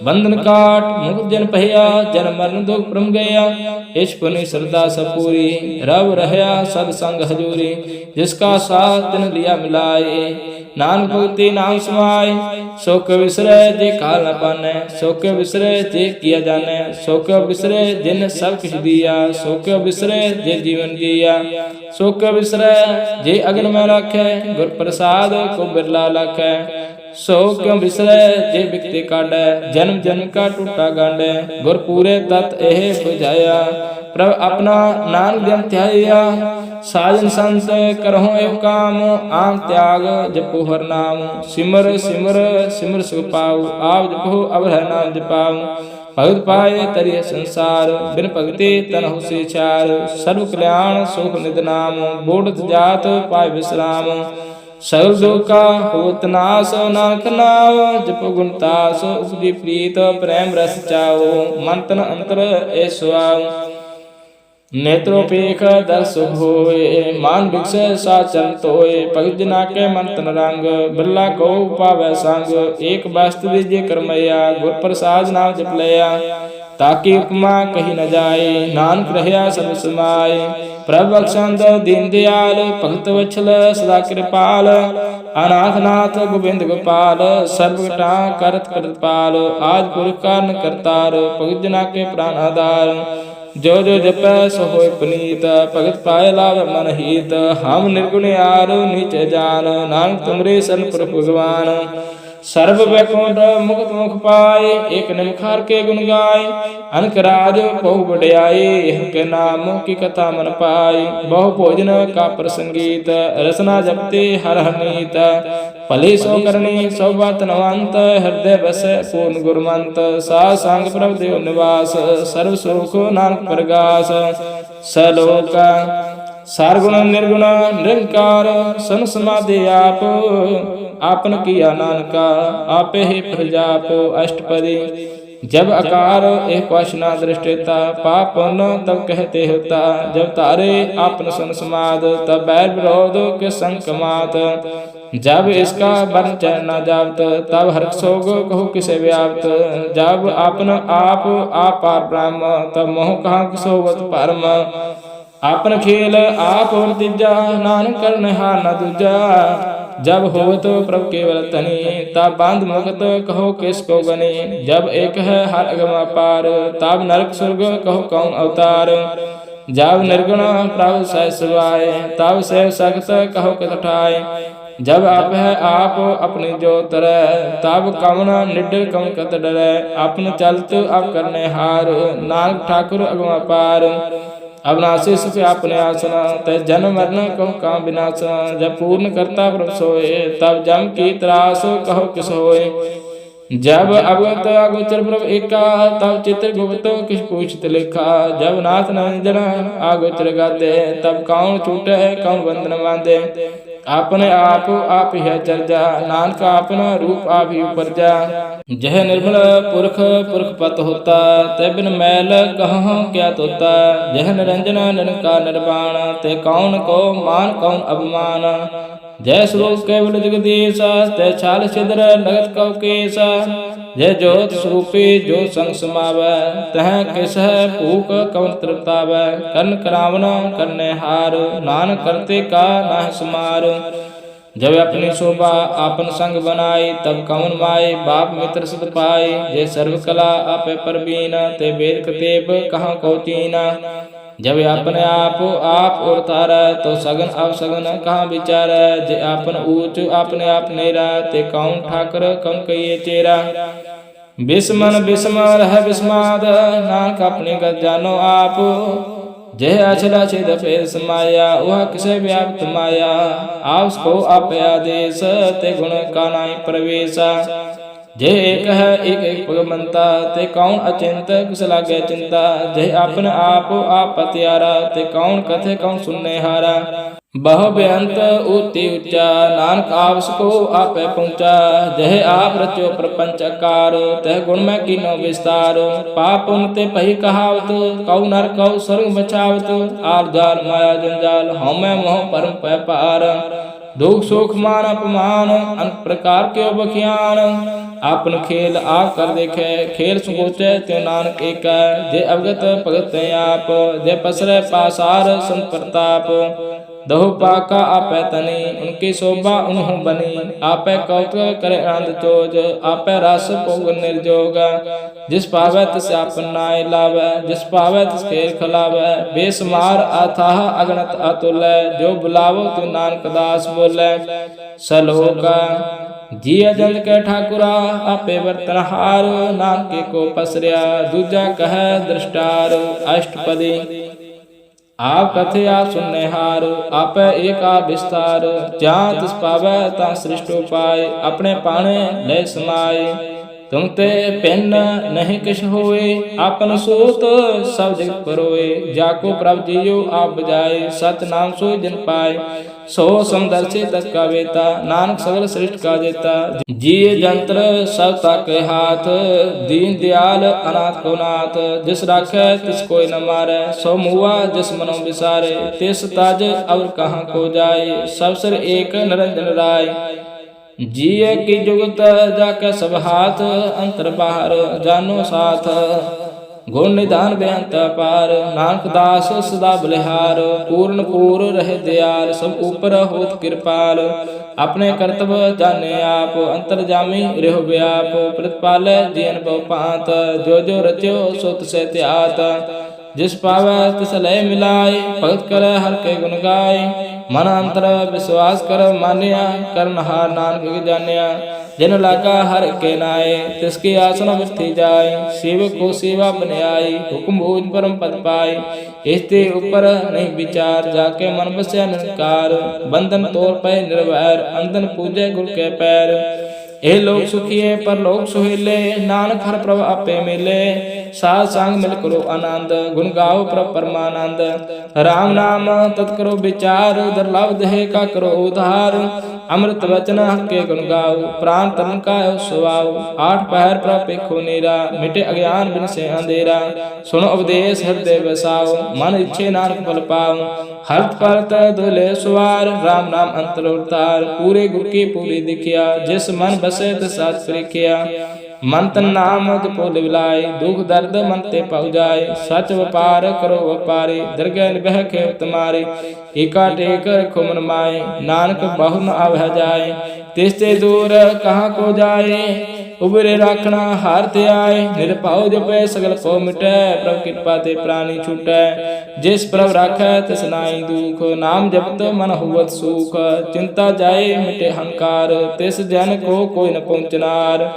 ਬੰਧਨ ਕਾਟ ਮੁਕਤ ਜਨ ਪਹਿਆ, ਜਨ ਮਰਨ ਦੁਖ ਭ੍ਰਮ ਗਿਆ। ਇਛ ਪੁਨੀ ਸਰਦਾ ਸਭ ਪੂਰੀ, ਰਵ ਰਹਿਆ ਸਦ ਸੰਗ ਹਜੂਰੀ। ਜਿਸ ਕਾ ਸਾਥ ਤਿਨ ਲਿਆ ਮਿਲਾਏ, ਨਾਨਕ ਭਗਤੀ ਨਾਮ ਸਮਾਏ। ਸੋ ਕਿਉ ਵਿਸਰੈ ਜੇ ਕਾਲ ਨ ਪਾਨੈ, ਸੋ ਕਿਉ ਵਿਸਰੈ ਜੇ ਕੀਆ ਜਾਣੈ। ਸੋ ਕਿਉ ਵਿਸਰੈ ਜਿਨ ਸਭ ਕਿਛ ਦੀਆ, ਸੋ ਕਿਉ ਵਿਸਰੈ ਜੇ ਜੀਵਨ ਜੀਆ। ਸੋ ਕਿਉ ਵਿਸਰੈ ਜੇ ਅਗਨ ਮੈਂ ਰਾਖੈ, ਗੁਰ ਪ੍ਰਸਾਦ ਕੋ ਬਿਰਲਾ ਲਾਖੈ। ਸੋ ਕਿਉ ਵਿਸਰੈ ਜੇ ਬਿਕਤੇ ਕਾਢੈ, ਜਨਮ ਜਨਮ ਕਾ ਟੂਟਾ ਗਾਢੈ। ਗੁਰ ਪੂਰੇ ਤਤ ਇਹ 부ਝਾਇਆ, ਪ੍ਰਭ ਆਪਣਾ ਨਾਨਕ ਜਨ ਧਿਆਇਆ। ਸਾਜਨ ਸੰਤ ਕਰਹੁ ਏਵ ਕਾਮ, ਆਮ ਤਿਆਗ ਜਪੋ ਹਰਿ ਨਾਮ। ਸਿਮਰ ਸਿਮਰ ਸਿਮਰ ਸੁਖ ਪਾਉ, ਆਪ ਜਪੋ ਅਵ ਹਰਿ ਨਾਮ ਜਪਾਉ। ਭਗਤ ਪਾਏ ਤਰਿ ਸੰਸਾਰ, ਬਿਨ ਭਗਤੀ ਤਨ ਹੁਸੀ ਛਾਰ। ਸਰਬ ਕਲਿਆਣ ਸੁਖ ਨਿਦ ਨਾਮ, ਬੋੜਤ ਜਾਤ ਪਾਏ ਵਿਸਰਾਮ। ਸਗਲ ਦੁਖ ਕਾ ਹੋਤ ਨਾਸ, ਨਾਨਕ ਨਾਮ ਜਪੋ ਗੁਣ ਤਾਸ। ਉਪਜੀ ਪ੍ਰੀਤ ਪ੍ਰੇਮ ਰਸ ਚਾਓ, ਮਨ ਤਨ ਅੰਤਰ ਏ ਸੁਆਉ। ਨੇਤਰੋ ਪੇਖ ਦਰਸ ਹੋਏ, ਮਾਨ ਬਿਕਸੈ ਸਾ ਚਰਨ ਤੋਏ। ਭਗਤ ਜਨਾ ਕੇ ਮਨ ਤਨ ਰੰਗ, ਬਿਰਲਾ ਕੋ ਪਾਵੈ ਸੰਗ। ਏਕ ਬਸਤ ਦੀਜੇ ਕਰਮਈਆ, ਗੁਰ ਪ੍ਰਸਾਦ ਨਾਮ ਜਪ ਲਿਆ। ਤਾਕੀ ਉਪਮਾ ਕਹੀ ਨ ਜਾਏ, ਨਾਨਕ ਰਹਿਆ ਸਭ ਸਮਾਏ। ਪ੍ਰਭ ਬਖਸ਼ੰਦ ਦੀਨ ਦਿਆਲ, ਭਗਤ ਵਛਲ ਸਦਾ ਕਿਰਪਾਲ। ਅਨਾਥ ਨਾਥ ਗੋਬਿੰਦ ਗੋਪਾਲ, ਸਰਬ ਘਟਾ ਕਰਤ ਕਰਤਪਾਲ। ਆਦਿ ਪੁਰਖ ਕਾਰਨ ਕਰਤਾਰ, ਭਗਤ ਜਨਾ ਕੇ ਪ੍ਰਾਨ ਆਧਾਰ। ਜੋ ਜੋ ਜਪੈ ਸੋ ਹੋਇ ਪੁਨੀਤ, ਭਗਤ ਪਾਏ ਲਾਭ ਮਨ ਹੀਤ। ਹਮ ਨਿਰਗੁਣਿਆਰ ਨੀਚ ਜਾਨ, ਨਾਨਕ ਤੁਮਰੇ ਸਰਨ ਪ੍ਰਭ ਭਗਵਾਨ। ਸਰਬ ਵੈਕੁੰਠ ਮੁਕਤ ਮੁਖ ਪਾਏ, ਏਕ ਨਿਮਖਾਰ ਕੇ ਗੁਣ ਗਾਏ। ਅਨਕ ਰਾਜ ਭੋਗ ਵਡਿਆਈ, ਹਕੇ ਨਾਮ ਕੀ ਕਥਾ ਮਨ ਪਾਈ। ਬਹੁ ਭੋਜਨ ਕਾ ਪ੍ਰਸੰਗੀਤ, ਰਸਨਾ ਜਪਤੇ ਹਰ ਹਨੀਤ। ਭਲੇ ਸੋ ਕਰਨੀ ਸੋ ਬਾਤ ਨਵੰਤ, ਹਿਰਦੈ ਬਸੈ ਪੂਰਨ ਗੁਰਮੰਤ। ਸਾਧ ਸੰਗ ਪ੍ਰਭ ਦੇਵ ਨਿਵਾਸ, ਸਰਬ ਸੁਖ ਨਾਨਕ ਪ੍ਰਗਾਸ। ਸਲੋਕ ਸਰਗੁਣ ਨਿਰਗੁਣ ਨਿਰੰਕਾਰ, ਸਨ ਸਮਾਧੀ ਆਪ। ਆਪਨ ਕੀਆ ਨਾਨਕਾ, ਆਪੇ ਹੀ ਪ੍ਰਜਾਪ। ਅਸ਼ਟਪਦੀ जब आकार एक क्वाशना दृष्टेता, पाप पुण्य तब कहते होता। जब तारे आपन सन समाद, तब बैर विरोध के संग कमात। जब इसका वर्ण चरण न जावत, तब हर्ष सोग कहो किसे व्याप्त। जब आपन आप पार ब्रह्म, तब मोह कहाँ किसोवत परम। आपन खेल आप और तीजा, नानक करने हार न दूजा। जब हो तो प्रभु केवल तनी, तब बांध मुक्त कहो किसको गनी। जब एक है हर अगम पार, तब नरक स्वर्ग कहो कौन अवतार। जब निर्गुण प्रभु सह सुभाए, तब सेव सख्त कहो कित ठाए। जब आप है आप अपनी जो तरह, तब कवन निडर कवन कत डरै। अपन चलत अब करने हार, नानक ठाकुर अगम पार। अविनाशी सुख अपने आसना, तय जन्म मरण कहु काम विनाशना। जब पूर्ण करता प्रभ सोए, तब जम की त्रास कहो किस होए। जब अवगत अगोचर प्रभ एका, तब चित्र गुप्त किस पूछत लिखा। जब नाथ नंजन अगोचर गादे, तब कौन छूटे कौन बंधन बांधे। अपने आप ही चर्जा, नानक अपना रूप आप ही उपरजा। जह निर्मल पुरख पुरख पत होता, ते बिन मैल कहूँ क्या तोता। जह निरंजन निरंकार निर्वाण, ते कौन को मान कौन अभिमान। जय स्वरूप केवल जगदीशा, ते छाल छिद्र लगत कौ केसा। जय ज्योत स्वरूपी जो संग समावै, तह किस भूख कवन तृप्तावै। कर्ण करावना करने हार, नानक करते का नाह समार। जब अपनी शोभा आपन संग बनाई, तब कवन माए बाप मित्र सत पाए। जे सर्व कला आपे परबीन, ते वेद कतेब कहाँ को चीना। जब अपने आप और तारा, तो सगन अवसगन कहाँ विचार। जे आपन ऊंच अपने आप नेरा, ते कौन ठाकर कौन कहिए चेरा। बिस्मन बिस्म रह बिस्माद, नानक अपने गत जानो आप। जय अछला छिद फेर समाया, वह किसे व्याप्त माया। आप को आप आदेश, ते गुण का नाई प्रवेशा। जय एक है एक एक भगवंता, ते कौन अचिंत किस लागे चिंता। जय अपने आप पतियारा, ते कौन कथे कौन सुनने हारा। ਬਹੁ ਬੇਅੰਤ ਊਤੀ ਉੱਚਾ, ਨਾਨਕ ਆਪਸ ਕੋ ਆਪੇ ਪਹੁੰਚਾ। ਜਹ ਆਪ ਰਚਿਓ ਪ੍ਰਪੰਚ ਆਕਾਰ, ਤਹ ਗੁਣ ਮੈਂ ਕੀਨੋ ਵਿਸਤਾਰ। ਪਾਪ ਪੁਨ ਤੇ ਭਈ ਕਹਾਵਤ, ਕਉ ਨਰ ਕਉ ਸਰਗ ਬਚਾਵਤ। ਆਪ ਜਾਲ ਮਾਇਆ ਜੰਜਾਲ, ਹਉਮੈ ਮੋਹ ਪਰਮ ਪੈ ਭਾਰ। दुख सुख मान अपमान, अनेक प्रकार के बखियान। आपन खेल आप कर देखे, खेल सुगोचे त्यों नानक एक। जे अवगत भगत आप, जे पसरे पासार संत प्रताप। दहु पाका आपै तनी, उनकी शोभा उन्हों बनी। आपै कौतुक करे आनंद चोज, आपै रस भोग निर्जोग। जिस पावै तिस आपन नाय लावै, जिस पावै तिस खेल खिलावै। बेसमार अथाह अगणत अतुलै, जो बुलावो तिउ नानक दास बोलै। सलोक जी अजंत कै ठाकुरा, आपे बर्तनहार। नानके को पसरिया, दूजा कह दृष्टार। अष्टपदी आप कथे आप सुनने हार, आपै एक आप विस्तार। जहाँ तिस पावै ता सृष्टो पाए, अपने पाणे ले समाए। तुम ते भिन्न नहीं किछ होए, आपन सूत सब जगत परोए। जाको प्रभ जियो आप बजाए, सच नाम सोई जन पाए। सो समदर्शी तत् का वेता, नानक सगल सृष्टि का जेता। जिय जंत्र सब ताके हाथ, दीन दयाल अनाथ को नाथ। जिस राखै तिस कोई न मारै, सो मुआ जिस मनो विसारे। तिस ताज और कहाँ को जाए, सब सिर एक निरंजन राय। जिय की जुगत जाके सब हाथ, अंतर बाहर जानो साथ। गुण निधान बेअंत पार, नानक दास सदा बलिहार। पूर्ण पूर रहे दयाल, सब ऊपर होत कृपाल। अपने कर्तव्य जाने आप, अंतर जामी रेहो व्याप। प्रतिपालै जियन बहु पात, जो जो रच्यो सो तिसै त्यात। जिस पावै तिस लय मिलाय, भगत करे हर के गुण गाय। मन अंतर विश्वास कर मानिया, करनहार नानक जानिया। जिन लागा हर के नाय, तिसकी आसन विस्थि जाय। सेवक को सेवा बन आई, हुक्म भोज परम पद पाए। इसते ऊपर नहीं विचार, जाके मन बस्या निरंकार। बंधन तोड़ पे निर्वैर, अंधन पूजे गुर के पैर। ए लोग सुखिए पर लोग सुहेले, नानक हर प्रभ आपे मिले। साध संग मिल करो आनंद, गुण गाओ प्रभ परमानंद। राम नाम तत् करो विचार, दुर्लभ देह का करो उद्धार। अमृत वचन के गुण गाओ, प्राण तन का सुवाओ। आठ पहर प्रभ पेखो नीरा, मिटे अज्ञान बिन से अंधेरा। सुनो उपदेश हृदय बसाओ, मन इच्छे नानक फल पाओ। हर्त परत दुले सुवार, राम नाम अंतर उतार। पूरे गुर की पूरी दिखिया, जिस मन बसे तिस साथ प्रीखिया। मन तन नाम जपो लिवलाय, दुख दर्द मन ते पउ जाय। सच व्यापार करो व्यापारी, दरगह निबह खेव तुम्हारी। एका टेक रखो मन माय, नानक बहु न आवह जाय। तिसते दूर कहाँ को जाए, उबरे राखना हार ते आए। निरभाव जपै सगल को मिटै, प्रभ कृपा ते प्राणी छूटै। जिस प्रभ राखै तिस नाई दुख, नाम जपत मन हुवत सुख। चिंता जाए मिटे हंकार, तिस जन को कोई न पहुँचनार।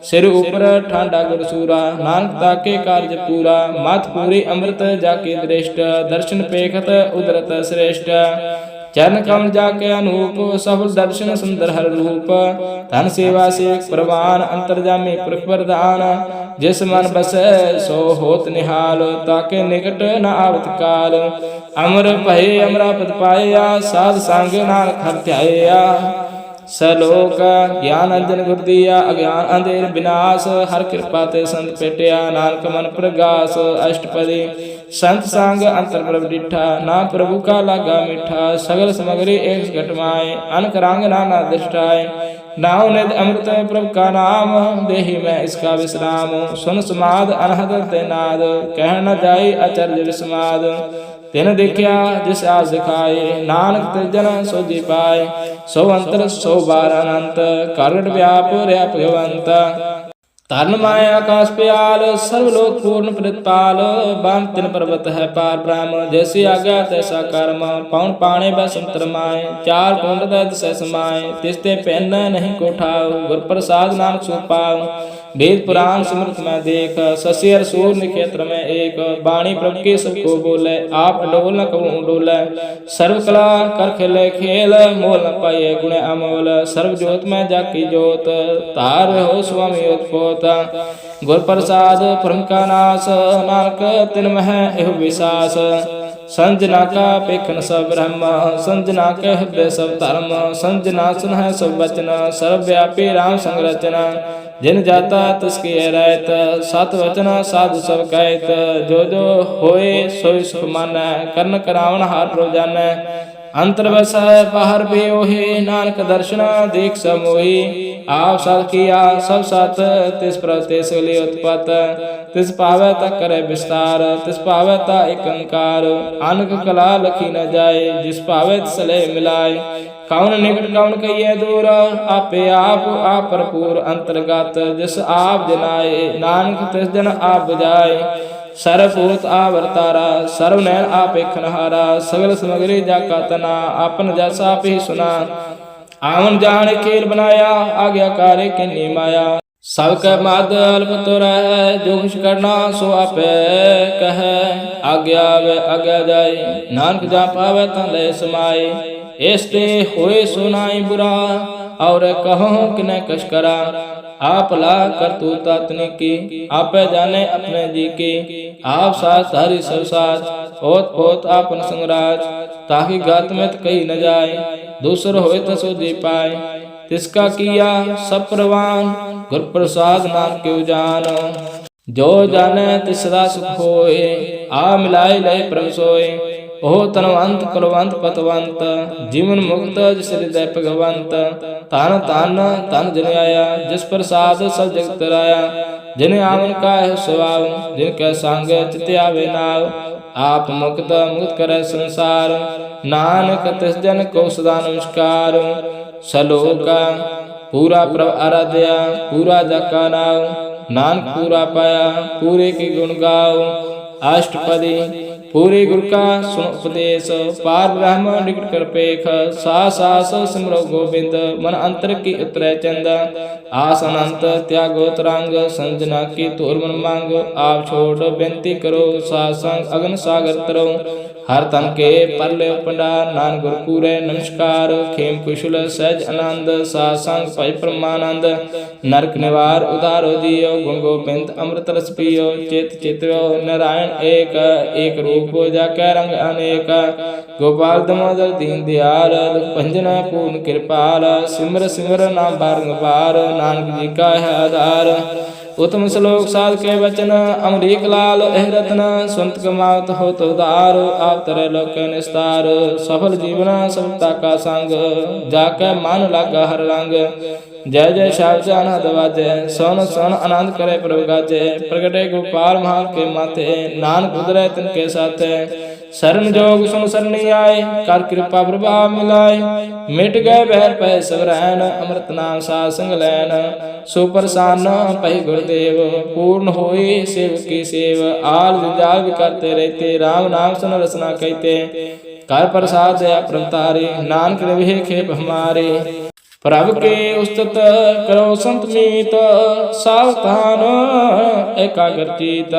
सिर ऊपर ठांडा गुर सूरा, नानक ताके कार्य पूरा। मत पूरी अमृत जाके दृष्ट, दर्शन पेखत उदरत श्रेष्ठ। चरण कमल जाके अनूप, सफल दर्शन सुंदर हर रूप। धन सेवा से प्रवान, अंतर्जामी पुरख वरदान। जिस मन बसै सो होत निहाल, ताके निकट न आवत काल। अमर भय अमरा पद पाया, साध संग नानक हर ध्याया। सलोक ज्ञान अंजन गुर दिया, अज्ञान अंधेर विनाश। हर कृपा ते संत पेटिया, नानक मन प्रगास। अष्टपदी संत संग अंतर प्रभ डिठा, ना प्रभु का लागा मीठा। सगल समग्री एक घटमाए, अनक रंग नाना दृष्टाए। नाव निध अमृत प्रभु का नाम, देहि में इसका विश्राम। सुन समाद अनहद ते नाद, कह न जाई अचर्य विस्माद। तिन देखिया जिस आस दिखाए, नानक तिजन सो जी पाए। सो अंतर सो बार अनंत, करगट व्याप रहा भगवंत। तन माय आकाश प्याल, सर्वलोक पूर्ण प्रतिपाल। बाम तिन पर्वत है पार ब्रह्म, जैसी आज्ञा तैसा कर्म। पौन पाणे व संतर माय, चार कुंड दिशा समाए। तिसते पेन नहीं कोठाओ, गुर प्रसाद नाम सो पाओ। वेद पुराण सिमरत में देख, शशि सूर निक्षेत्र में एक। वाणी प्रभु के सबको बोले, आप डोल न कहूँ डोले। सर्व कला कर खेले खेल, मोल न पाए गुण अमोल। सर्व ज्योत में जाकी ज्योत, तार हो स्वामी उत्पोत। गुर प्रसाद परम का नाश, नानक तिन मह एहो विशास। संजना का पेखन सब ब्रह्म, संजना के हृदय सब धर्म, संजना सुन है सब वचन, सर्वव्यापी राम संरचना। जिन जाता तिसकी रहत, सत वचन साधु सब कहत, जो जो होए सोई सुख मानै, करन करावन हार रोजानै। अंतर बसै बाहर भी ओहे, नानक दर्शना देख समोही। आप सत किया सब सत, तिस प्रति सगली उत्पत, तिस पावै ता करे विस्तार, तिस पावै ता एक अंकार। अनक कला लखी न जाए, जिस पावै तिसले मिलाए। कौन निकट कौन कहिए दूर, आपे आप भरपूर अंतर्गत, जिस आप जनाए, नानक तिस जन आप बुझाए। सर्वभूत आवरतारा, सर्व नैन आप खनहारा, सगल समगरी जाका तना, आपन जैसा आप ही सुना। आवन जान खेल बनाया, आज्ञाकारी किन्नी माया। सबके मद अल्प तो रह, जो कुछ करना सो आपे कह। आज्ञा वे आज्ञा जाए, नानक जा पावे ता ले समाए। इसते होए सुनाई बुरा, और कहो किने कश करा। आप ला करतूत तनी की, आपे जाने अपने जी की। आप साथ धारी सब साथ, ओत पोत आपन संगराज। ताकि गात में कही न जाए, दूसर होए तसो जी पाए। तिसका किया सब प्रवान, गुर प्रसाद नाम के जान। जो जाने तिसरा सुख होए, आ मिलाए लय प्रभ सोए। ओह तनवंत कुलवंत पतवंत, जीवन मुक्त जिस हृदय भगवंत। तान तान तन जन आया, जिस प्रसाद सब जगत राया। जिन आवन का है स्वभाव, जिनके संग चित आवे नाव। आप मुक्त मुक्त करे संसार, नानक तिस जन को सदा नमस्कार। सलोका पूरा प्रभ आराध्या, पूरा जका नाव। नानक पूरा पाया, पूरे के गुण गाओ। अष्टपदी पूरे गुरु का सुन उपदेश, पार ब्रह्म निकट कर पेख। सास सिमरो गोविंद, मन अंतर की उतरे चंद। आसन अंत त्यागो तरंग, संजना की तोर मन मांग। आप छोड़ बेनती करो, सासंग अगन सागर तरो। हर तन के परले पंडार, नान गुरु पूरे नमस्कार। खेम कुशल सहज आनंद, सासंग भज परमानंद। नरक निवार उदारो जियो, गुण गोविंद अमृत रस पियो। चित चितव्यो नारायण एक, एक रूप जाके रंग अनेक। गोपाल दामोदर दीन दयाल, दुख भंजन पूर्ण कृपाल। सिमर सिमर नाम बारंबार, नानक जी का है आधार। उत्तम श्लोक साध के वचन, अमरीक लाल एह रत्न। सुनत कमावत हो तो उदार, आप तरह लोक निस्तार। सफल जीवन सबता का संग, जाके मान लागा हर रंग। जय जय शाब्द अनहद वाजे, सोन सोन आनंद करे प्रभु गाजे। प्रगटे गोपाल महाल के माथे, नानक उदरे तिनके साथे। शरण जोग सुन सरनी आए, कर कृपा प्रभाव मिलाए। मिट गए बैर पै सब रहन, अमृत नाम साध संग लैन। सुप्रसान पै गुरुदेव, पूर्ण होई सेव की सेव। आल जाल भी करते रहते, राम नाम सुन रसना कहते। कर प्रसाद दया प्रतारे, नानक निभे खेप हमारे। प्रभु के उस्तत करो संत मीत, सावधान एकाग्र चित।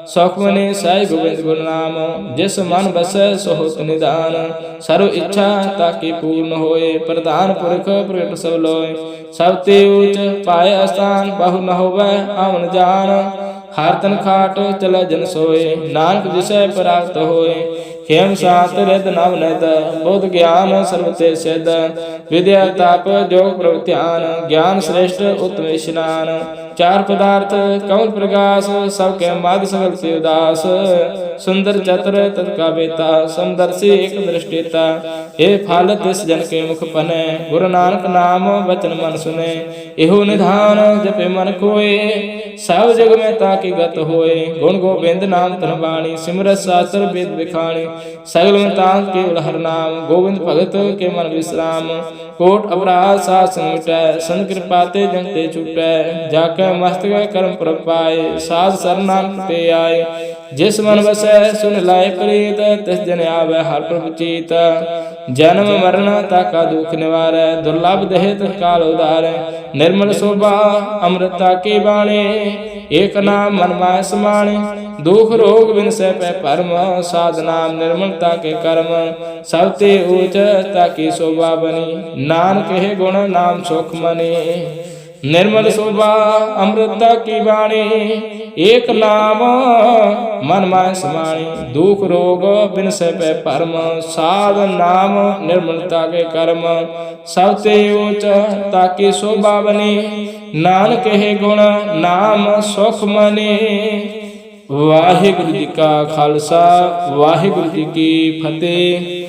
सौख मने साई गोविंद गुरु नाम, जिस मन बसै सो होत निदान। सर्व इच्छा ताकि पूर्ण होए, प्रधान पुरख प्रगट सब लोय। सब ते ऊंच पाए स्थान, बहु न होवै आवन जान। हर तन खाट चले जन सोए, नानक विषय प्राप्त होए। खेम शांत रिद नव निद, बोध ज्ञान सर्वते सिद्ध। विद्या ताप योग प्रभु ध्यान, ज्ञान श्रेष्ठ उत्तम स्नान। चार पदार्थ कमल प्रकाश, सबके मद सकल से उदास। सुंदर चतुर तत्का बेता, समदर्शी एक दृष्टिता। हे फल तिस जन के मुख पने, गुरु नानक नाम वचन मन सुने। एहो निधान जपे मन कोय, सब जग में ताकि गत होए। गुण गोविंद नाम तन वाणी, सिमरत शास्त्र वेद बिखाणी। सगल में तांत केवल हर नाम, गोविंद भगत के मन विश्राम। कोट अपराध सास मिटै, संत कृपाते जमते छूटै। जाके मस्तक कर्म पर पाए, साध सरनाम ते आए। जिस मन बसै सुन लाए प्रीत, तिस जन आवे हर प्रभु चीत। जन्म मरण ताका दुख निवारै, दुर्लभ देह काल उदारै। निर्मल शोभा अमृता की बाणी, एक नाम मन माय समाणे। दुख रोग विनसै पै परम, साध नाम निर्मलता के कर्म। सब ते ऊंच ताकी शोभा बनी, नानक हे गुण नाम सुख मनी। निर्मल शोभा अमृता की वाणी, एक नाम मन माय समाणी। दुख रोग बिन सै परम, साध नाम निर्मलता के कर्म। सब ते ऊच ताकि शोभा बनी, नानक है गुण नाम सुख मनी। वाहिगुरु जी का खालसा, वाहिगुरु जी की फतेह।